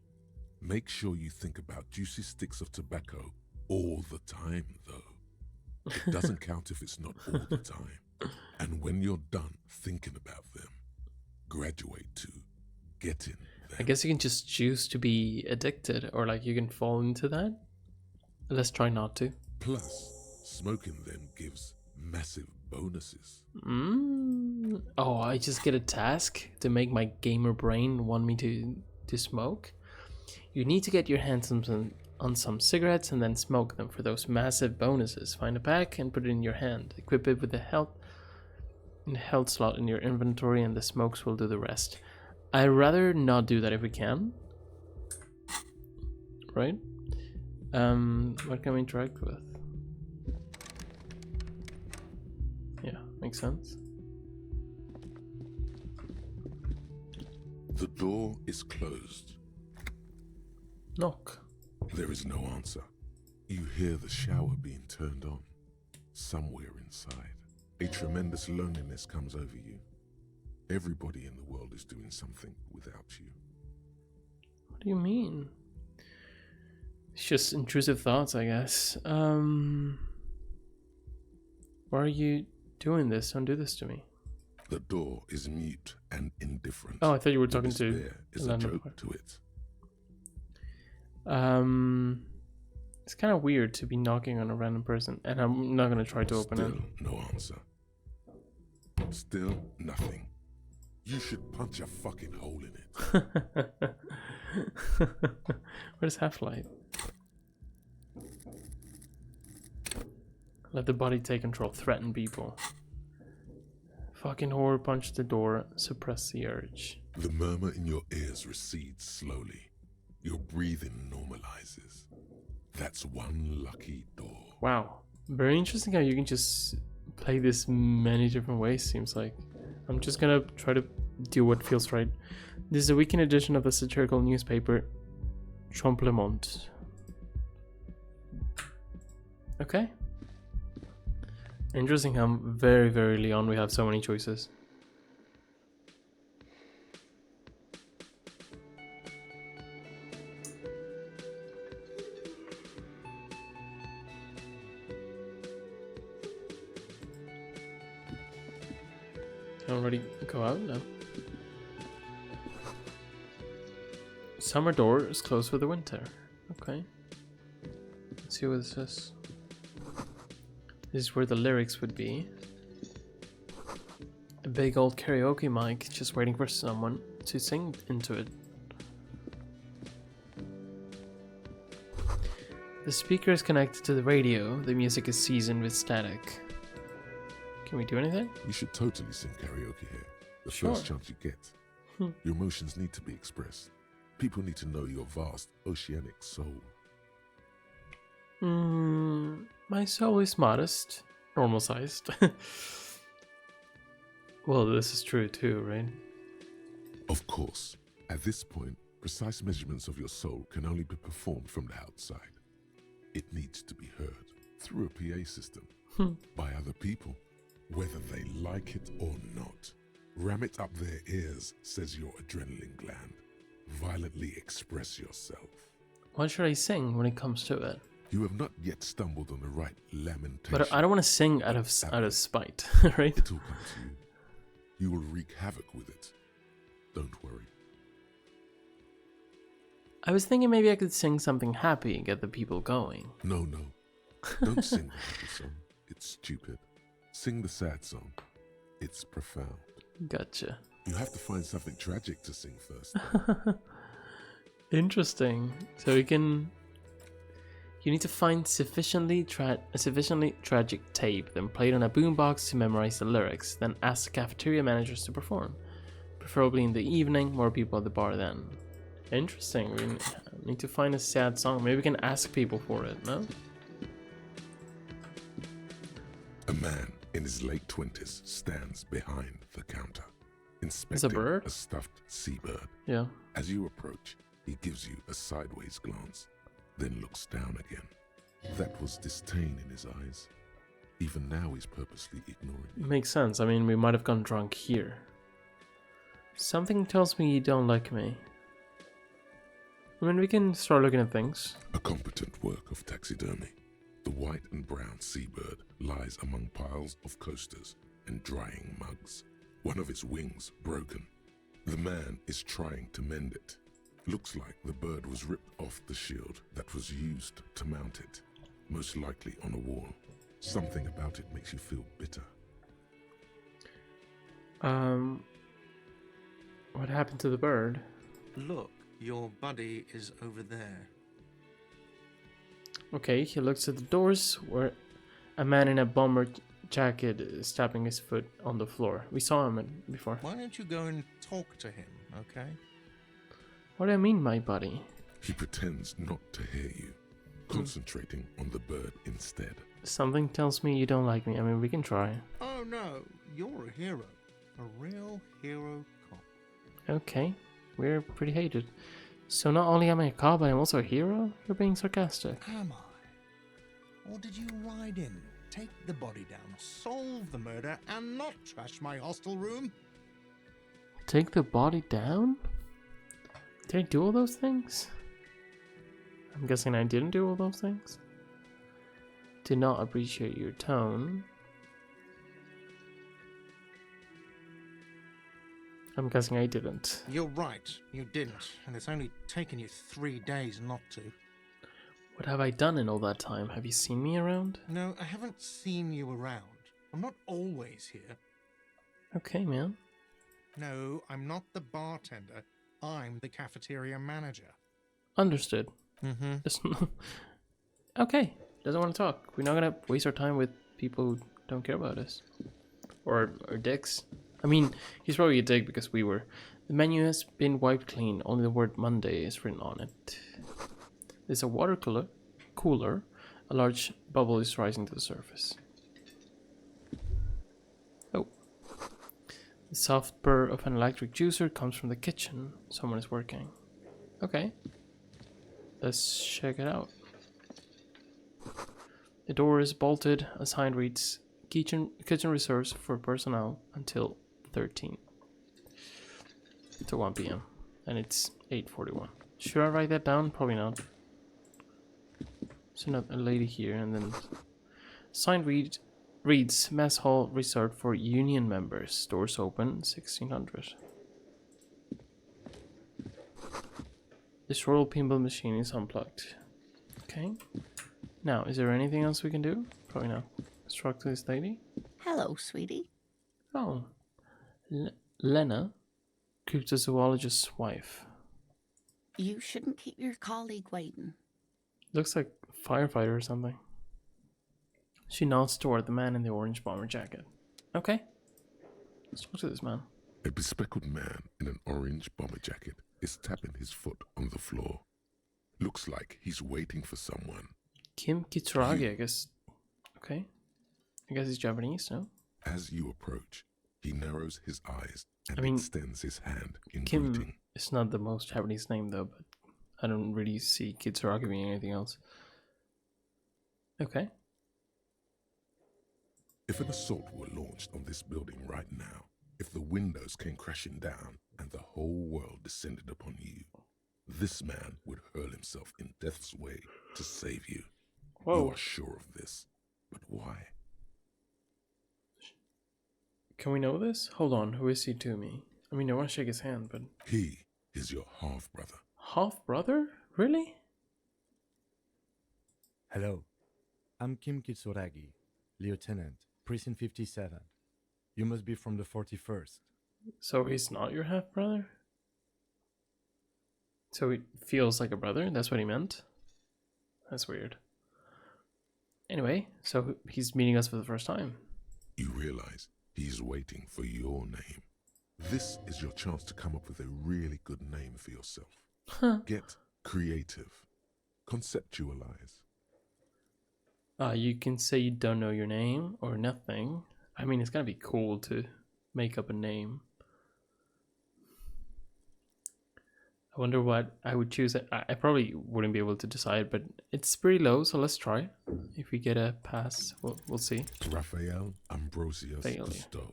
Make sure you think about juicy sticks of tobacco all the time, though. It doesn't count if it's not all the time. And when you're done thinking about them, graduate to getting them. I guess you can just choose to be addicted, or like you can fall into that. Let's try not to. Plus, smoking them gives massive bonuses. Oh, I just get a task to make my gamer brain want me to smoke. You need to get your hands on some cigarettes and then smoke them for those massive bonuses. Find a pack and put it in your hand. Equip it with the health slot in your inventory, and the smokes will do the rest. I'd rather not do that if we can. Right? What can we interact with? Yeah, makes sense. The door is closed. Knock. There is no answer. You hear the shower being turned on. Somewhere inside, a tremendous loneliness comes over you. Everybody in the world is doing something without you. What do you mean? It's just intrusive thoughts, I guess. Why are you doing this? Don't do this to me. The door is mute and indifferent. Oh, I thought you were talking to Despair is a Orlando joke Park. to it. It's kind of weird to be knocking on a random person, and I'm not gonna try to open it. Still no answer. Still nothing. You should punch a fucking hole in it. Where's Half-Life? Let the body take control. Threaten people. Fucking horror, punch the door. Suppress the urge. The murmur in your ears recedes slowly. Your breathing normalizes. That's one lucky door. Wow. Very interesting how you can just play this many different ways, seems like. I'm just gonna try to do what feels right. This is a weekend edition of the satirical newspaper Tromplemont. Okay. Interesting how very, very early on we have so many choices. Can already go out now. Summer door is closed for the winter. Okay. Let's see what this is. This is where the lyrics would be. A big old karaoke mic just waiting for someone to sing into it. The speaker is connected to the radio. The music is seasoned with static. Can we do anything? You should totally sing karaoke here. The Sure. first chance you get. Your emotions need to be expressed. People need to know your vast, oceanic soul. My soul is modest, normal sized. Well, this is true too, right? Of course, at this point, precise measurements of your soul can only be performed from the outside. It needs to be heard through a PA system by other people, whether they like it or not. Ram it up their ears, says your adrenaline gland. Violently express yourself. What should I sing when it comes to it? You have not yet stumbled on the right lamentation. But I don't want to sing out of spite, right? It will come to you. You will wreak havoc with it. Don't worry. I was thinking maybe I could sing something happy and get the people going. No. Don't sing the happy song. It's stupid. Sing the sad song. It's profound. Gotcha. You have to find something tragic to sing first. Interesting. So you need to find sufficiently tragic tape, then play it on a boombox to memorize the lyrics, then ask the cafeteria managers to perform. Preferably in the evening, more people at the bar then. Interesting. We need to find a sad song. Maybe we can ask people for it, no? A man in his late 20s stands behind the counter, inspecting bird? a stuffed seabird. Yeah. As you approach, he gives you a sideways glance, then looks down again. That was disdain in his eyes. Even now he's purposely ignoring you. Makes sense. I mean, we might have gone drunk here. Something tells me you don't like me. I mean, we can start looking at things. A competent work of taxidermy. The white and brown seabird lies among piles of coasters and drying mugs. One of its wings broken. The man is trying to mend it. Looks like the bird was ripped off the shield that was used to mount it, most likely on a wall. Something about it makes you feel bitter. What happened to the bird? Look, your buddy is over there. Okay, he looks at the doors where a man in a bomber jacket is tapping his foot on the floor. We saw him before. Why don't you go and talk to him, okay? What do I mean, my buddy? He pretends not to hear you, concentrating on the bird instead. Something tells me you don't like me. I mean, we can try. Oh no, you're a hero. A real hero cop. Okay, we're pretty hated. So not only am I a cop, but I'm also a hero? You're being sarcastic. Am I? Or did you ride in, take the body down, solve the murder, and not trash my hostel room? Take the body down? Did I do all those things? I'm guessing I didn't do all those things. Did not appreciate your tone. I'm guessing I didn't. You're right, you didn't, and it's only taken you 3 days not to. What have I done in all that time? Have you seen me around? No, I haven't seen you around. I'm not always here. Okay, man. No, I'm not the bartender. I'm the cafeteria manager. Understood. Mm-hmm. Okay, doesn't want to talk. We're not gonna waste our time with people who don't care about us. Or dicks. I mean, he's probably a dick because we were. The menu has been wiped clean. Only the word Monday is written on it. There's a water cooler. A large bubble is rising to the surface. Oh. The soft purr of an electric juicer comes from the kitchen. Someone is working. Okay. Let's check it out. The door is bolted. A sign reads, kitchen reserves for personnel until 13. To 1 p.m. And it's 8:41. Should I write that down? Probably not. So not a lady here, and then sign reads mess hall reserved for union members. Doors open 1600. This roll pinball machine is unplugged. Okay. Now, is there anything else we can do? Probably not. Let's talk to this lady. Hello, sweetie. Oh. Lena, cryptozoologist's wife. You shouldn't keep your colleague waiting. Looks like a firefighter or something. She nods toward the man in the orange bomber jacket. Okay. Let's talk to this man. A bespectacled man in an orange bomber jacket is tapping his foot on the floor. Looks like he's waiting for someone. Kim Kitsuragi, I guess. Okay. I guess he's Japanese, no? As you approach, he narrows his eyes and I mean, extends his hand in Kim greeting. is not the most Japanese name, though, but I don't really see Kitsuragi being anything else. Okay. If an assault were launched on this building right now, if the windows came crashing down and the whole world descended upon you, this man would hurl himself in death's way to save you. Whoa. You are sure of this, but why? Can we know this? Hold on, who is he to me? I mean, I want to shake his hand, but... He is your half-brother. Half-brother? Really? Hello, I'm Kim Kitsuragi, Lieutenant, Precinct 57. You must be from the 41st. So he's not your half-brother? So he feels like a brother? That's what he meant? That's weird. Anyway, so he's meeting us for the first time. You realize he's waiting for your name. This is your chance to come up with a really good name for yourself. Huh. Get creative. Conceptualize. You can say you don't know your name or nothing. I mean, it's gonna be cool to make up a name. I wonder what I would choose. I probably wouldn't be able to decide, but it's pretty low, so let's try. If we get a pass, we'll see. Raphael Ambrosius Failure. Cousteau.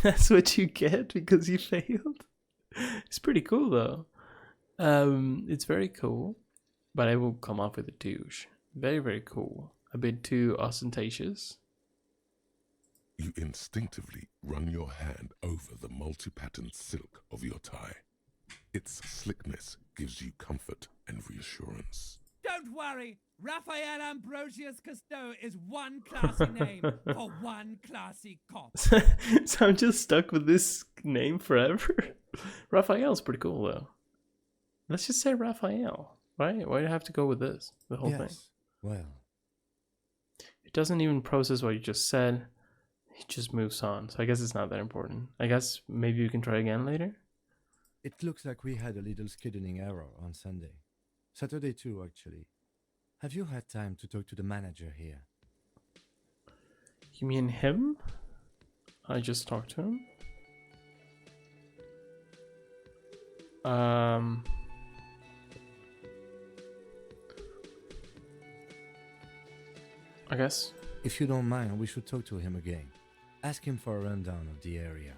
That's what you get because you failed. It's pretty cool though. It's very cool, but I will come off with a douche. Very, very cool. A bit too ostentatious. You instinctively run your hand over the multi-patterned silk of your tie. Its slickness gives you comfort and reassurance. Don't worry, Raphael Ambrosius Cousteau is one classy name for one classy cop. So I'm just stuck with this name forever. Raphael's pretty cool though. Let's just say Raphael, right? Why do you have to go with this? The whole thing. Yes. Well, It doesn't even process what you just said. It just moves on. So I guess it's not that important. I guess maybe you can try again later. it looks like we had a little scheduling error on Sunday. Saturday too, actually. Have you had time to talk to the manager here? You mean him? I just talked to him. I guess. If you don't mind, we should talk to him again. Ask him for a rundown of the area.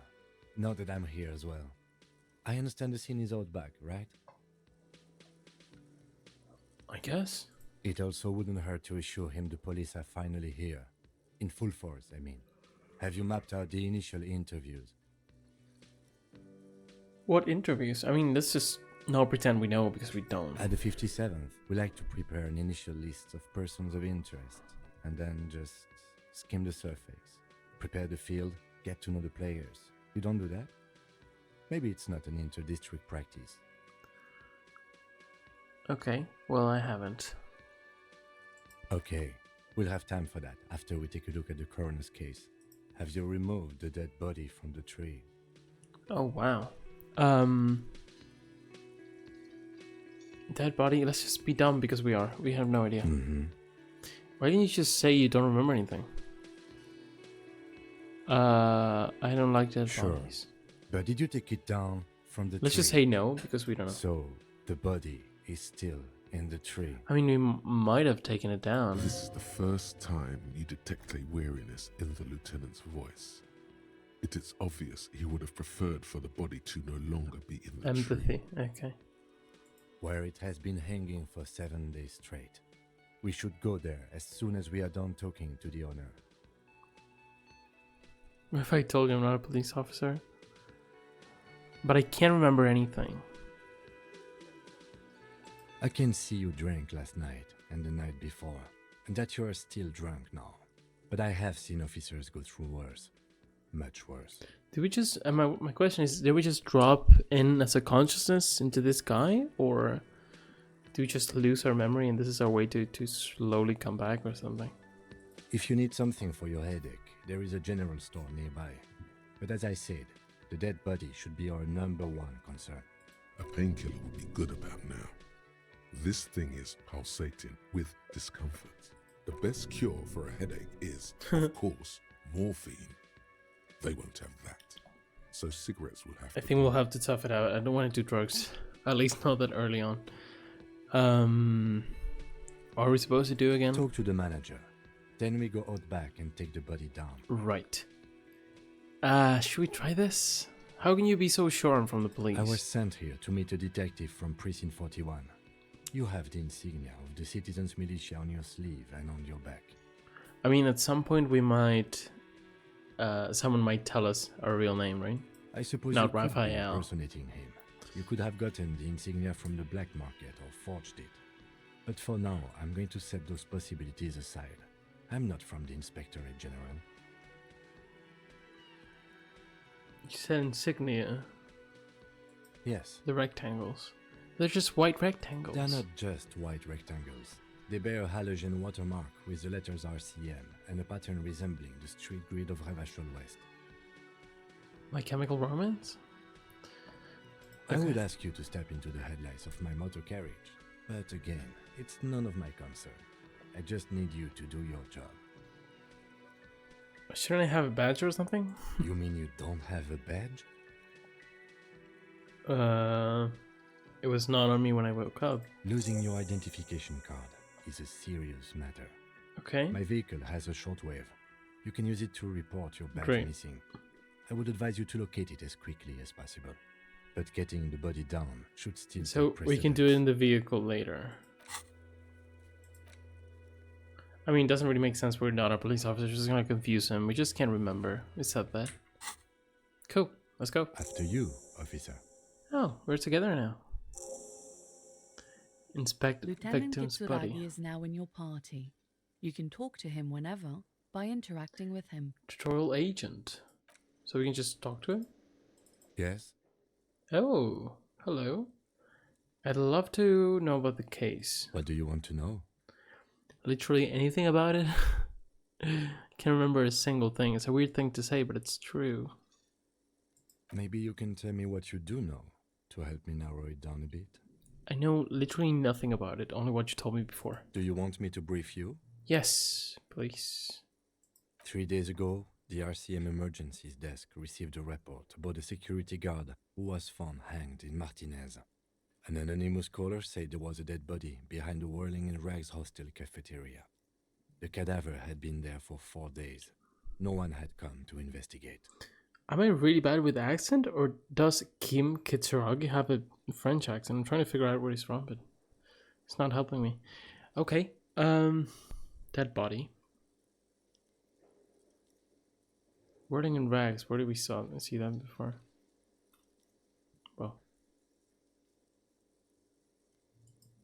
Now that I'm here as well. I understand the scene is out back, right? I guess. It also wouldn't hurt to assure him the police are finally here. In full force, I mean. Have you mapped out the initial interviews? What interviews? I mean, let's just not pretend we know because we don't. At the 57th, we like to prepare an initial list of persons of interest, and then just skim the surface. Prepare the field, get to know the players. You don't do that? Maybe it's not an inter-district practice. Okay, well, I haven't. Okay, we'll have time for that after we take a look at the coroner's case. Have you removed the dead body from the tree? Oh, wow. Dead body? Let's just be dumb because we are. We have no idea. Mm-hmm. Why didn't you just say you don't remember anything? I don't like dead Sure. bodies. But did you take it down from the Let's tree? just say no because we don't know. So, the body is still in the tree. I mean, we might have taken it down. This is the first time you detect a weariness in the lieutenant's voice. It is obvious he would have preferred for the body to no longer be in the Empathy. tree. Okay. Where it has been hanging for 7 days straight. We should go there as soon as we are done talking to the owner. What if I told you I'm not a police officer? But I can't remember anything. I can see you drank last night and the night before, and that you are still drunk now. But I have seen officers go through worse. Much worse. Did we just... my question is, did we just drop in as a consciousness into this guy? Or do we just lose our memory and this is our way to slowly come back or something? If you need something for your headache, there is a general store nearby. But as I said, the dead body should be our #1 concern. A painkiller would be good about now. This thing is pulsating with discomfort. The best cure for a headache is, of course, morphine. They won't have that. So cigarettes will have I to think we'll have to tough it out. I don't want to do drugs. At least not that early on. What are we supposed to do again? Talk to the manager. Then we go out back and take the body down. Right. Should we try this? How can you be so sure I'm from the police? I was sent here to meet a detective from Precinct 41. You have the insignia of the Citizens Militia on your sleeve and on your back. I mean, at some point we might... someone might tell us our real name, right? I suppose Not you could be Raphael. impersonating him. You could have gotten the insignia from the black market or forged it. But for now, I'm going to set those possibilities aside. I'm not from the Inspectorate General. You said insignia. Yes, The rectangles. They're just white rectangles. they're not just white rectangles. They bear a halogen watermark with the letters RCM and a pattern resembling the street grid of Revachol West. My Chemical Romance? I Okay. would ask you to step into the headlights of my motor carriage, but again, it's none of my concern. I just need you to do your job. Shouldn't I have a badge or something? You mean you don't have a badge? It was not on me when I woke up. Losing your identification card is a serious matter. Okay. My vehicle has a shortwave. You can use it to report your badge Great. missing. I would advise you to locate it as quickly as possible. But getting the body down should still So take we can do it precedence. in the vehicle later. I mean, it doesn't really make sense. We're not a police officer. It's just gonna confuse him. We just can't remember. We said that. Cool. Let's go. After you, officer. Oh, we're together now. Inspect Lieutenant victim's Kitsuragi body. is now in your party. You can talk to him whenever by interacting with him. Tutorial agent. So we can just talk to him? Yes? Oh, hello. I'd love to know about the case. What do you want to know? Literally anything about it? Can't remember a single thing. It's a weird thing to say, but it's true. Maybe you can tell me what you do know to help me narrow it down a bit. I know literally nothing about it, only what you told me before. Do you want me to brief you? Yes, please. 3 days ago, the RCM emergencies desk received a report about a security guard who was found hanged in Martinez. An anonymous caller said there was a dead body behind the Whirling in Rags hostel cafeteria. The cadaver had been there for 4 days. No one had come to investigate. Am I really bad with accent, or does Kim Kitsuragi have a French accent? I'm trying to figure out where he's from, but it's not helping me. Okay, dead body. Whirling in Rags, where did we see that before? Well.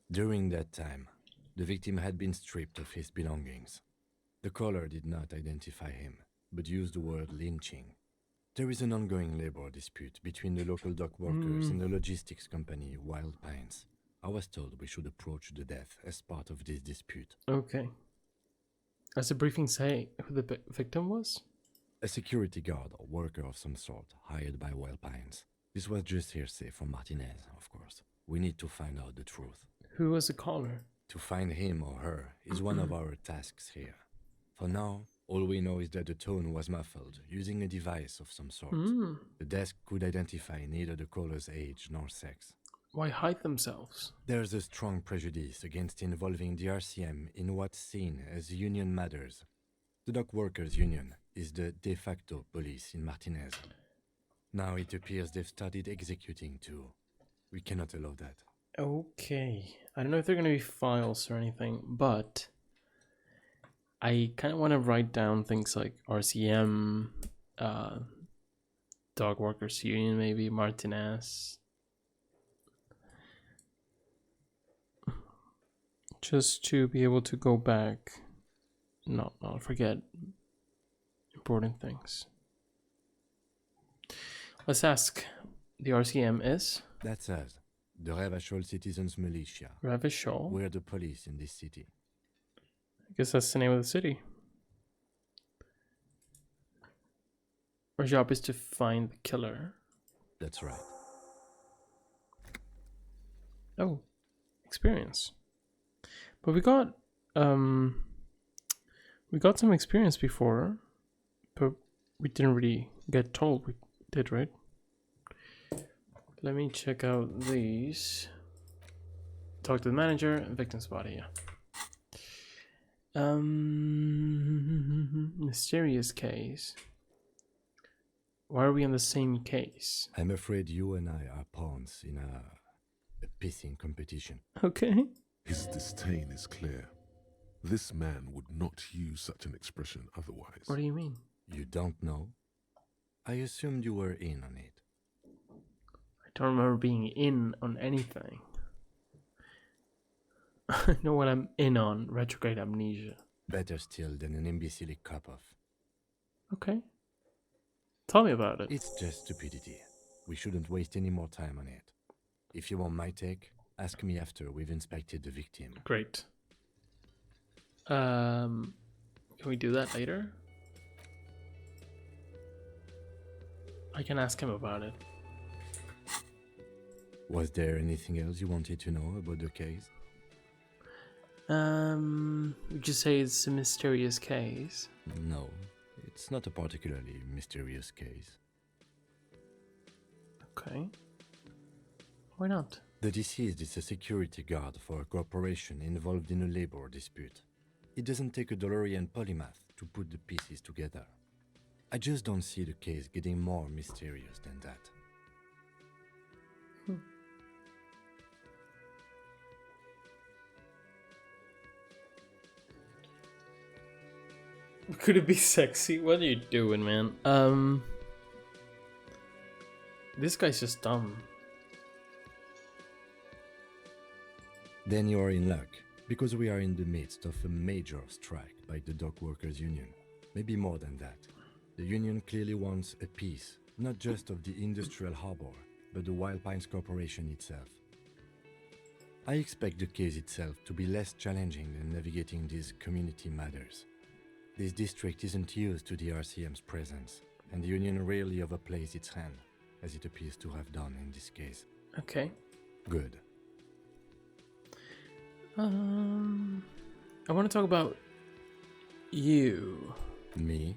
During that time, the victim had been stripped of his belongings. The caller did not identify him, but used the word lynching. There is an ongoing labor dispute between the local dock workers and the logistics company Wild Pines. I was told we should approach the death as part of this dispute. Okay. Does the briefing say who the victim was? A security guard or worker of some sort hired by Wild Pines. This was just hearsay from Martinez, of course. We need to find out the truth. Who was the caller? To find him or her is one of our tasks here. For now, all we know is that the tone was muffled, using a device of some sort. The desk could identify neither the caller's age nor sex. Why hide themselves? There's a strong prejudice against involving the RCM in what's seen as union matters. The dock workers' union is the de facto police in Martinez. Now it appears they've started executing too. We cannot allow that. Okay. I don't know if they're going to be files or anything, but I kind of want to write down things like RCM, Dog Workers Union, maybe Martinez. Just to be able to go back, not forget important things. Let's ask. The RCM is? That's us, the Revachol Citizens Militia. Revachol? We're the police in this city. I guess that's the name of the city. Our job is to find the killer. That's right. Oh, experience. But we got some experience before, but we didn't really get told we did, right? Let me check out these. Talk to the manager, victim's body, yeah. Mysterious case. Why are we on the same case? I'm afraid you and I are pawns in a pissing competition. Okay. His disdain is clear. This man would not use such an expression otherwise. What do you mean? You don't know? I assumed you were in on it. I don't remember being in on anything. I know what I'm in on. Retrograde amnesia. Better still than an imbecile cop-off. Okay. Tell me about it. It's just stupidity. We shouldn't waste any more time on it. If you want my take, ask me after we've inspected the victim. Great. Can we do that later? I can ask him about it. Was there anything else you wanted to know about the case? Would you say it's a mysterious case? No, it's not a particularly mysterious case. Okay. Why not? The deceased is a security guard for a corporation involved in a labor dispute. It doesn't take a DeLorean polymath to put the pieces together. I just don't see the case getting more mysterious than that. Could it be sexy? What are you doing, man? This guy's just dumb. Then you are in luck, because we are in the midst of a major strike by the dock workers union. Maybe more than that. The union clearly wants a piece, not just of the industrial harbor, but the Wild Pines Corporation itself. I expect the case itself to be less challenging than navigating these community matters. This district isn't used to the RCM's presence, and the union rarely overplays its hand, as it appears to have done in this case. Okay. Good. I want to talk about you. Me?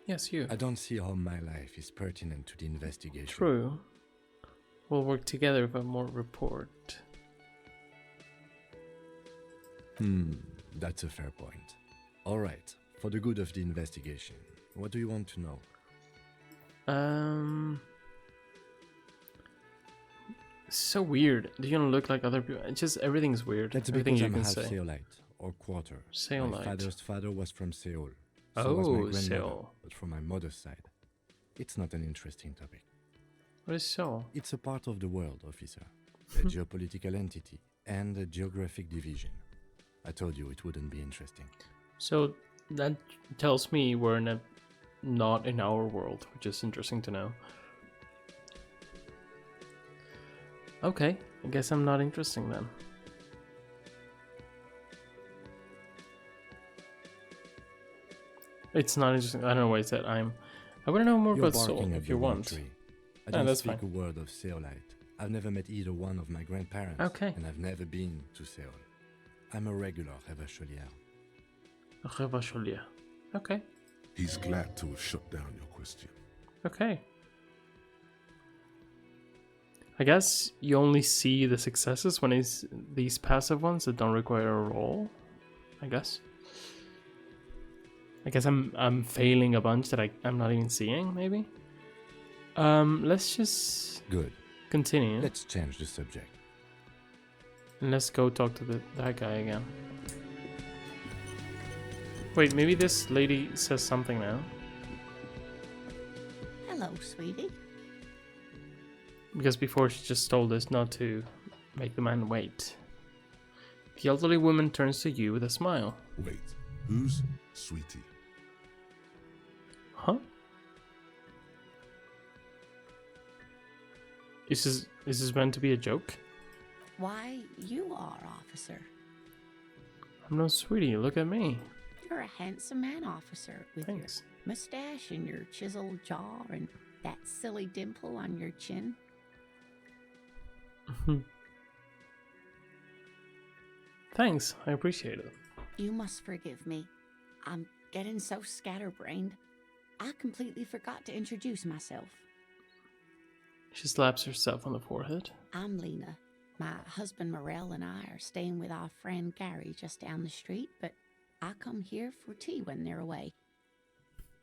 Yes, you. I don't see how my life is pertinent to the investigation. True. We'll work together if I have more report. That's a fair point. All right, for the good of the investigation, what do you want to know? So weird. Do you don't look like other people? It's just everything's weird. That's Everything because you I'm can half say. Seolite, or quarter. Seolite. My father's father was from Seoul. So was my Oh, grandmother, Seoul. but from my mother's side. It's not an interesting topic. What is Seoul? It's a part of the world, officer. A geopolitical entity and a geographic division. I told you it wouldn't be interesting. So that tells me we're not in our world, which is interesting to know. Okay, I guess I'm not interesting then. It's not interesting. I don't know why I said I want to know more You're about Seoul barking if at you the wrong want. tree. I Ah, don't that's speak fine. a word of Seolite. I've never met either one of my grandparents. Okay. And I've never been to Seoul. I'm a regular Revacholier. Revacholier. Okay. He's glad to have shut down your question. Okay. I guess you only see the successes when it's these passive ones that don't require a roll. I guess I'm failing a bunch that I'm not even seeing, maybe. Let's just Good. continue. Let's change the subject. And let's go talk to that guy again. Wait, maybe this lady says something now. Hello, sweetie. Because before she just told us not to make the man wait. The elderly woman turns to you with a smile. Wait, who's Sweetie? Huh? Is this meant to be a joke? Why, you are, officer. I'm no sweetie, look at me. You're a handsome man, officer, with Thanks. your mustache and your chiseled jaw and that silly dimple on your chin. Thanks, I appreciate it. You must forgive me. I'm getting so scatterbrained. I completely forgot to introduce myself. She slaps herself on the forehead. I'm Lena. My husband Morel and I are staying with our friend Gary just down the street, but I come here for tea when they're away.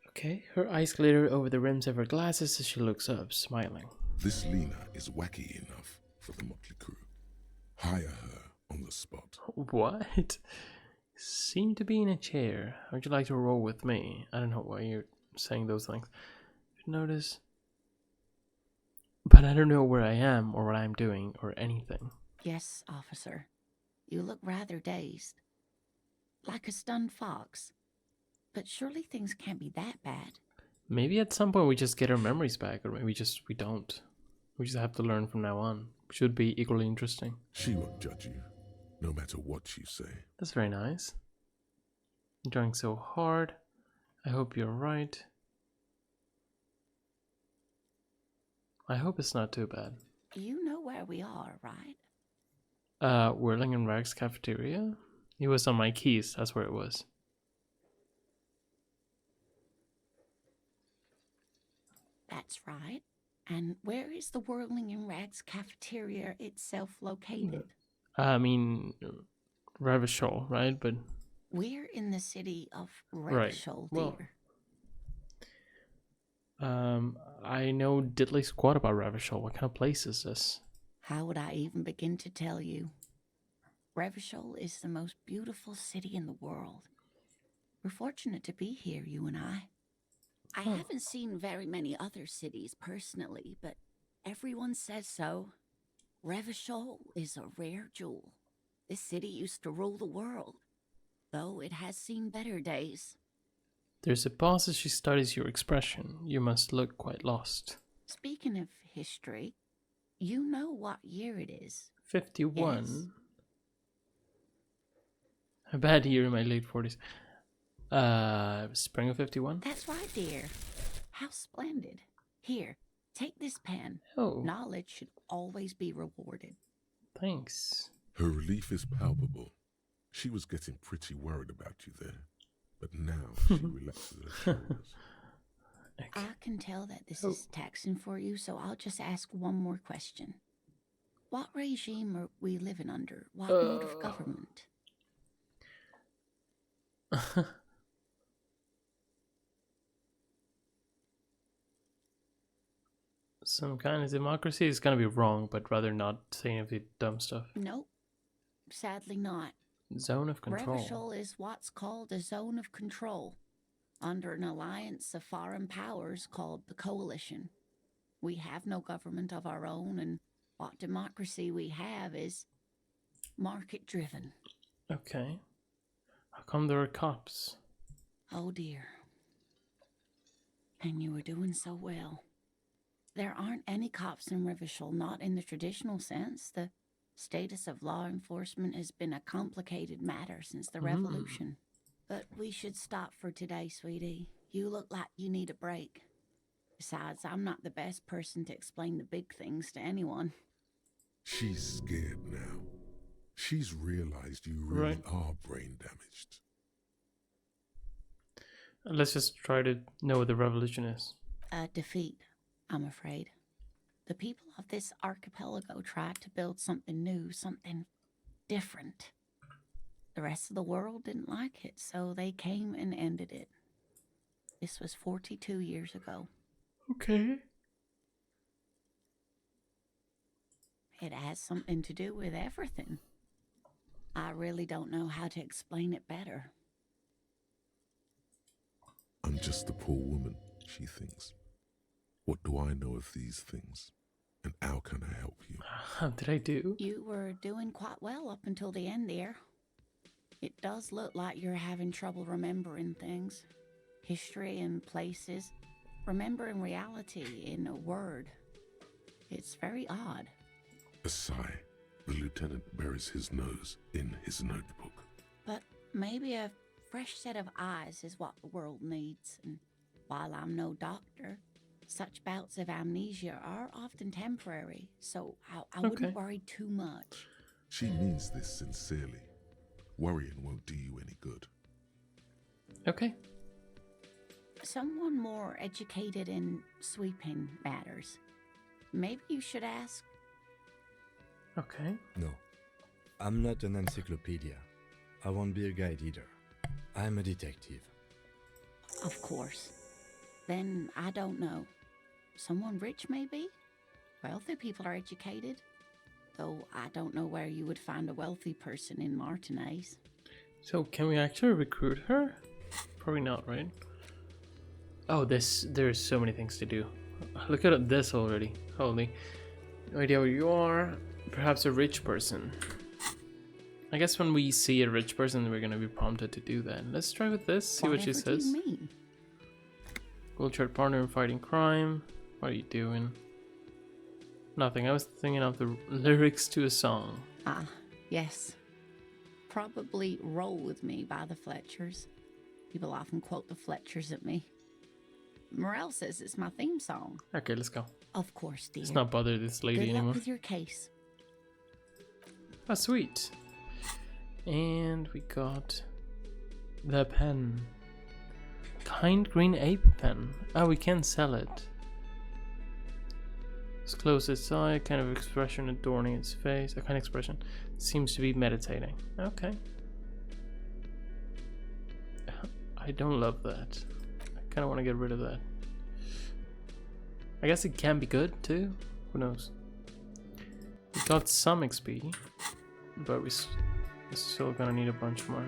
Okay, her eyes glitter over the rims of her glasses as she looks up, smiling. This Lena is wacky enough for the motley crew. Hire her on the spot. What? Seem to be in a chair. Would you like to roll with me? I don't know why you're saying those things. Notice. But I don't know where I am or what I'm doing or anything. Yes, officer. You look rather dazed. Like a stunned fox. But surely things can't be that bad. Maybe at some point we just get our memories back, or maybe we don't. We just have to learn from now on. Should be equally interesting. She won't judge you, no matter what you say. That's very nice. Enjoying so hard. I hope you're right. I hope it's not too bad. You know where we are, right? Whirling and Rag's cafeteria? It was on my keys, that's where it was. That's right. And where is the Whirling in Rags cafeteria itself located? I mean, Revachol, right? But We're in the city of Right. Revachol, Well, dear. I know diddly squat about Revachol. What kind of place is this? How would I even begin to tell you? Revachol is the most beautiful city in the world. We're fortunate to be here, you and I. I haven't seen very many other cities personally, but everyone says so. Revachol is a rare jewel. This city used to rule the world, though it has seen better days. There's a pause as she studies your expression. You must look quite lost. Speaking of history, you know what year it is. 51. Yes. A bad year in my late 40s. Spring of 51? That's right, dear. How splendid. Here, take this pen. Oh, Knowledge should always be rewarded. thanks. Her relief is palpable. She was getting pretty worried about you there, but now she relaxes her shoulders. I can tell that this Oh. is taxing for you, so I'll just ask one more question. What regime are we living under? What mode of government? Some kind of democracy is gonna be wrong, but rather not say any of the dumb stuff. Nope. Sadly not. Zone of control. Revachol is what's called a zone of control, under an alliance of foreign powers called the Coalition. We have no government of our own, and what democracy we have is market-driven. Okay. How come there are cops? Oh dear. And you were doing so well. There aren't any cops in Revachol, not in the traditional sense. The status of law enforcement has been a complicated matter since the revolution. But we should stop for today, sweetie. You look like you need a break. Besides, I'm not the best person to explain the big things to anyone. She's scared now. She's realized you really Right. are brain damaged. Let's just try to know what the revolution is. A defeat, I'm afraid. The people of this archipelago tried to build something new, something different. The rest of the world didn't like it, so they came and ended it. This was 42 years ago. Okay. It has something to do with everything. I really don't know how to explain it better. I'm just a poor woman, she thinks. What do I know of these things? And how can I help you? How did I do? You were doing quite well up until the end there. It does look like you're having trouble remembering things. History and places. Remembering reality in a word. It's very odd. A sigh. The lieutenant buries his nose in his notebook. But maybe a fresh set of eyes is what the world needs. And while I'm no doctor, such bouts of amnesia are often temporary, so I Okay. wouldn't worry too much. She means this sincerely. Worrying won't do you any good. Okay. Someone more educated in sweeping matters. Maybe you should ask. Okay. No, I'm not an encyclopedia. I won't be a guide either. I'm a detective. Of course. Then I don't know. Someone rich, maybe? Wealthy people are educated. Though I don't know where you would find a wealthy person in Martinez. So can we actually recruit her? Probably not, right? Oh, there's so many things to do. Look at this already. Holy. No idea where you are. Perhaps a rich person. I guess when we see a rich person, we're gonna be prompted to do that. Let's try with this, see what she Whatever do says. you mean? Gold-shard partner in fighting crime. What are you doing? Nothing. I was thinking of the lyrics to a song. Ah, yes. Probably Roll With Me by the Fletchers. People often quote the Fletchers at me. Morel says it's my theme song. Okay, let's go. Of course, dear. Let's not bother this lady Good luck anymore. with your case. Oh, sweet. And we got the pen. Kind green ape pen. Oh, we can sell it. It's close its eye, kind of expression adorning its face. A kind of expression seems to be meditating. Okay. I don't love that. I kind of want to get rid of that. I guess it can be good too. Who knows? We got some XP, but we're still gonna need a bunch more.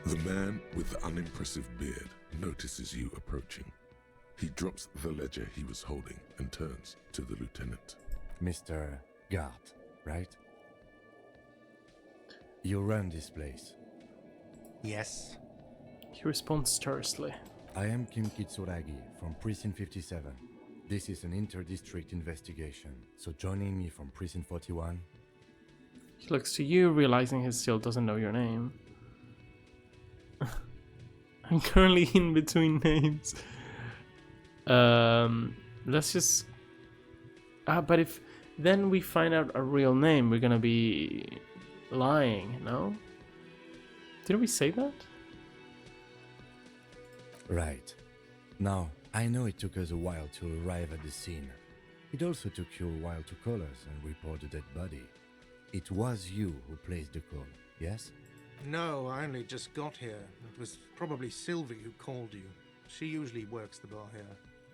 The man with the unimpressive beard notices you approaching. He drops the ledger he was holding and turns to the lieutenant. Mr. Gart, right? You run this place. Yes. He responds tersely. I am Kim Kitsuragi from Precinct 57. This is an inter-district investigation, so joining me from Precinct 41. He looks to you, realizing he still doesn't know your name. I'm currently in between names. Let's just... but if then we find out a real name, we're gonna be lying, no? Didn't we say that? Right. Now, I know it took us a while to arrive at the scene. It also took you a while to call us and report the dead body. It was you who placed the call, yes? No, I only just got here. It was probably Sylvie who called you. She usually works the bar here.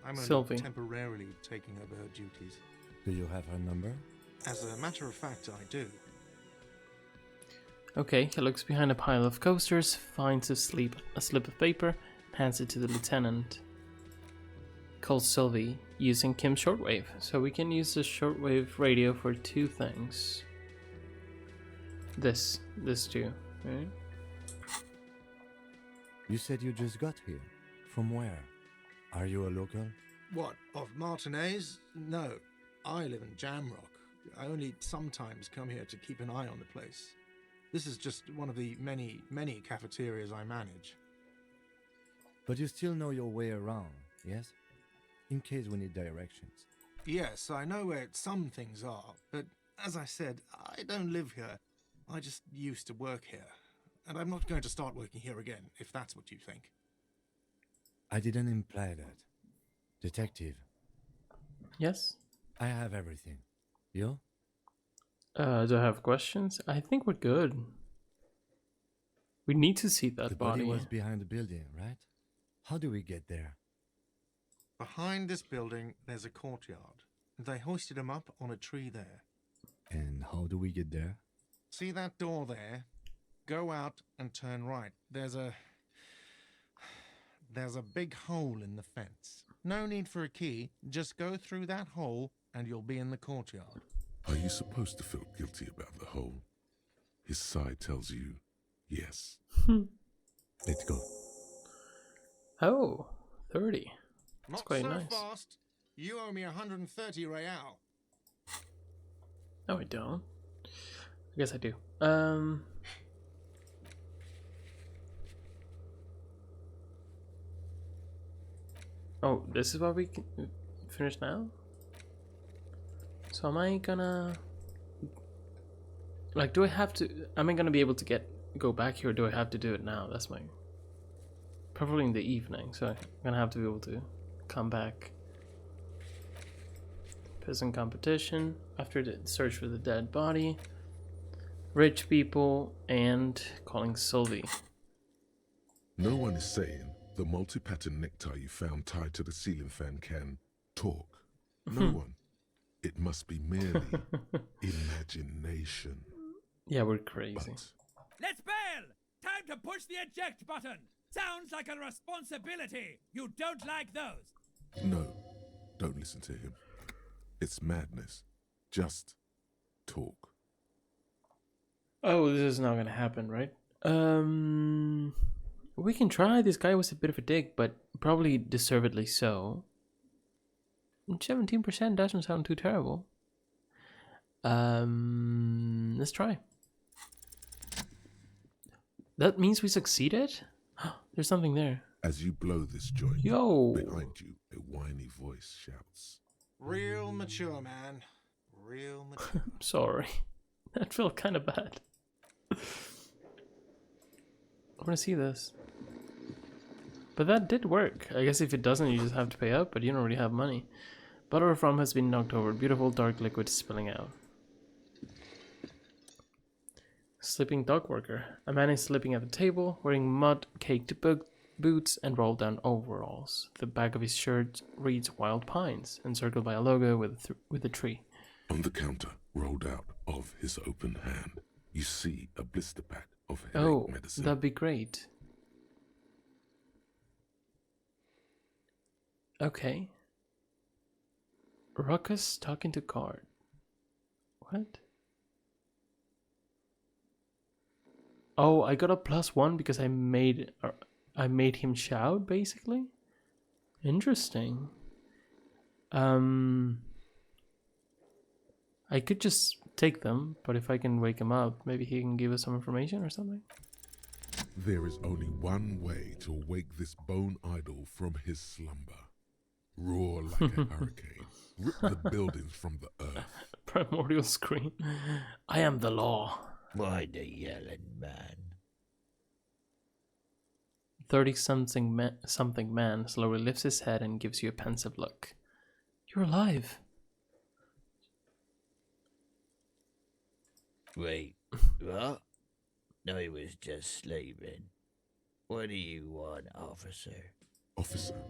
I'm only Sylvie. temporarily taking over her duties. Do you have her number? As a matter of fact, I do. Okay, he looks behind a pile of coasters, finds a slip of paper, hands it to the lieutenant. Calls Sylvie using Kim's shortwave, so we can use the shortwave radio for two things. This too, right? You said you just got here. From where? Are you a local? What, of Martinez? No, I live in Jamrock. I only sometimes come here to keep an eye on the place. This is just one of the many, many cafeterias I manage. But you still know your way around, yes? In case we need directions. Yes, I know where some things are, but as I said, I don't live here. I just used to work here. And I'm not going to start working here again, if that's what you think. I didn't imply that. Detective, Yes? I have everything. You? Do I have questions? I think we're good. We need to see that The body. body was behind the building, right? How do we get there? Behind this building, there's a courtyard. They hoisted him up on a tree there. And how do we get there? See that door there? Go out and turn right. There's a big hole in the fence. No need for a key. Just go through that hole and you'll be in the courtyard. Are you supposed to feel guilty about the hole? His side tells you yes. Let's go. Oh, 30. That's Not quite so nice. fast. You owe me 130 real. No, I don't. I guess I do. Oh, this is what we can finish now? So am I gonna... Like, do I have to... Am I gonna be able to go back here, or do I have to do it now? That's my... Probably in the evening, so I'm gonna have to be able to come back. Peasant competition. After the search for the dead body. Rich people, and calling Sylvie. No one is saying the multi-pattern necktie you found tied to the ceiling fan can talk. No one. It must be merely imagination. Yeah, we're crazy. But Let's bail! Time to push the eject button! Sounds like a responsibility! You don't like those! no, don't listen to him. It's madness. Just talk. Oh, this is not gonna happen, right? We can try. This guy was a bit of a dick, but probably deservedly so. 17% doesn't sound too terrible. Let's try. That means we succeeded? There's something there. As you blow this joint, Yo! behind you, a whiny voice shouts. Real mature, man. Real mature. Sorry. That felt kind of bad. I want to see this. But that did work. I guess if it doesn't, you just have to pay up, but you don't really have money. Bottle of rum has been knocked over. Beautiful dark liquid spilling out. Sleeping dog worker. A man is sleeping at the table, wearing mud-caked boots and rolled-down overalls. The back of his shirt reads Wild Pines, encircled by a logo with a tree. On the counter, rolled out of his open hand, you see a blister pack of headache medicine. That'd be great. Okay. Ruckus talking to guard. What? Oh, I got a +1 because I made him shout, basically. Interesting. I could just take them, but if I can wake him up, maybe he can give us some information or something. There is only one way to wake this bone idol from his slumber. Roar like a hurricane. Rip the buildings from the earth. Primordial scream. I am the law. Why the yelling man? 30-something man slowly lifts his head and gives you a pensive look. You're alive. Wait, what? I was just sleeping. What do you want, officer? Officer,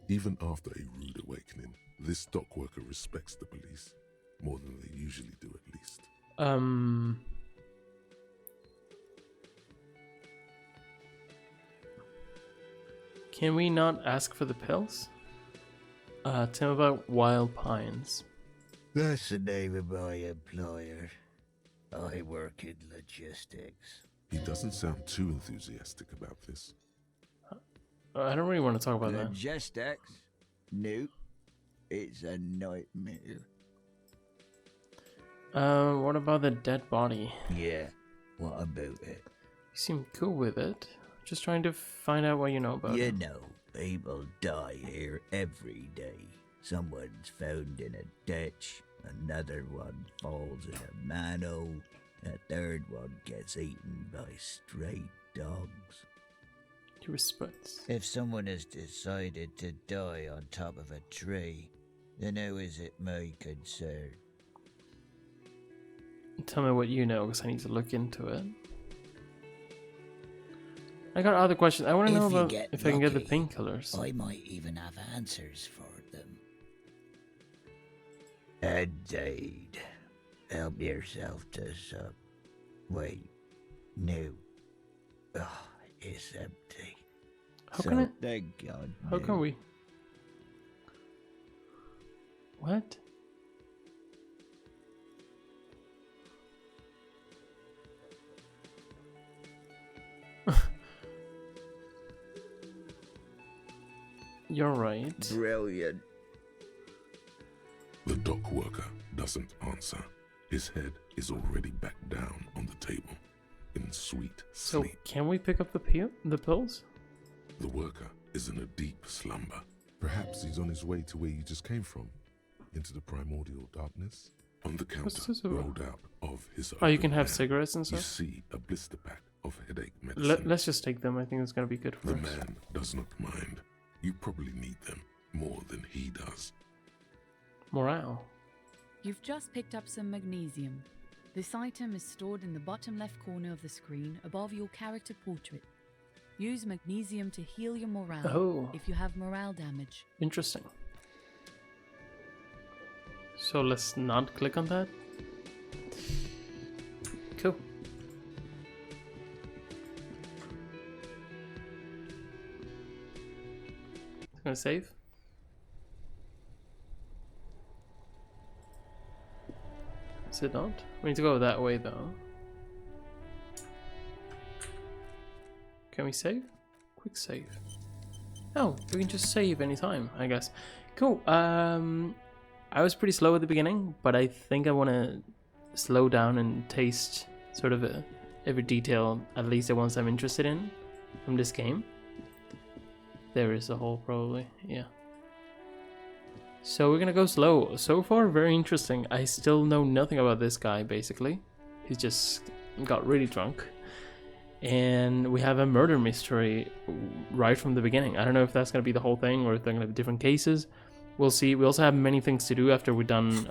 even after a rude awakening, this dock worker respects the police. More than they usually do, at least. Can we not ask for the pills? Tell me about Wild Pines. That's the name of my employer. I work in logistics. He doesn't sound too enthusiastic about this. I don't really want to talk about that. Logistics? Nope. It's a nightmare. What about the dead body? Yeah, what about it? You seem cool with it. Just trying to find out what you know about it. You know, people die here every day. Someone's found in a ditch, another one falls in a manhole, a third one gets eaten by stray dogs. He respects. If someone has decided to die on top of a tree, then how is it my concern? Tell me what you know, because I need to look into it. I got other questions. I want to know about if I can get the painkillers. I might even have answers for them. Indeed. Help yourself to some. Wait. No. Oh, it's empty. How can it? Thank God. How can we? What? You're right. Brilliant. The dock worker doesn't answer. His head is already back down on the table, in sweet So, sleep. can we pick up the pills? The worker is in a deep slumber. Perhaps he's on his way to where you just came from, into the primordial darkness. On the counter, this about? rolled out of his Oh, you can open have hand, cigarettes and you stuff? see a blister pack of headache medicine. Let's just take them. I think it's gonna be good for The us. man does not mind. You probably need them more than he does. Morale. You've just picked up some magnesium. This item is stored in the bottom left corner of the screen above your character portrait. Use magnesium to heal your morale Oh. if you have morale damage. Interesting. So let's not click on that. Cool. Gonna save. Is it not? We need to go that way though. Can we save? Quick save. Oh, we can just save anytime, I guess. Cool. I was pretty slow at the beginning, but I think I want to slow down and taste sort of every detail, at least the ones I'm interested in from this game. There is a hole, probably. Yeah. So we're gonna go slow. So far, very interesting. I still know nothing about this guy, basically. He's just got really drunk. And we have a murder mystery right from the beginning. I don't know if that's gonna be the whole thing or if they're gonna be different cases. We'll see. We also have many things to do after we're done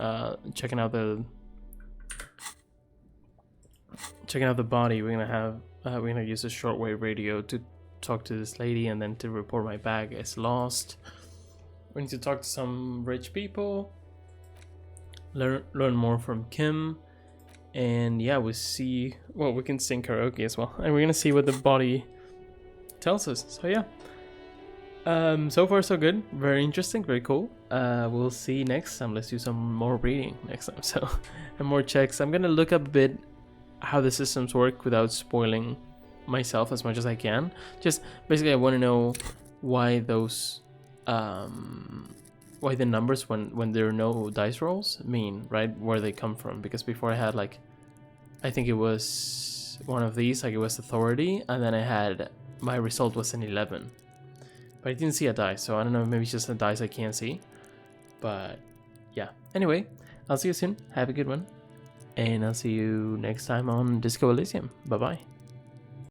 checking out the body. We're gonna use a shortwave radio to talk to this lady and then to report my bag is lost. We need to talk to some rich people, learn more from Kim, and yeah, we can sing karaoke as well, and we're gonna see what the body tells us. So yeah, So far so good. Very interesting, very cool. We'll see next time. Let's do some more reading next time. So, and more checks. I'm gonna look up a bit how the systems work without spoiling myself as much as I can. Just basically, I want to know why those, why the numbers when there are no dice rolls mean, right? Where they come from? Because before I had like, I think it was one of these, like it was authority, and then I had my result was an 11. But I didn't see a dice, so I don't know, maybe it's just a dice I can't see. But yeah. Anyway, I'll see you soon. Have a good one. And I'll see you next time on Disco Elysium. Bye bye.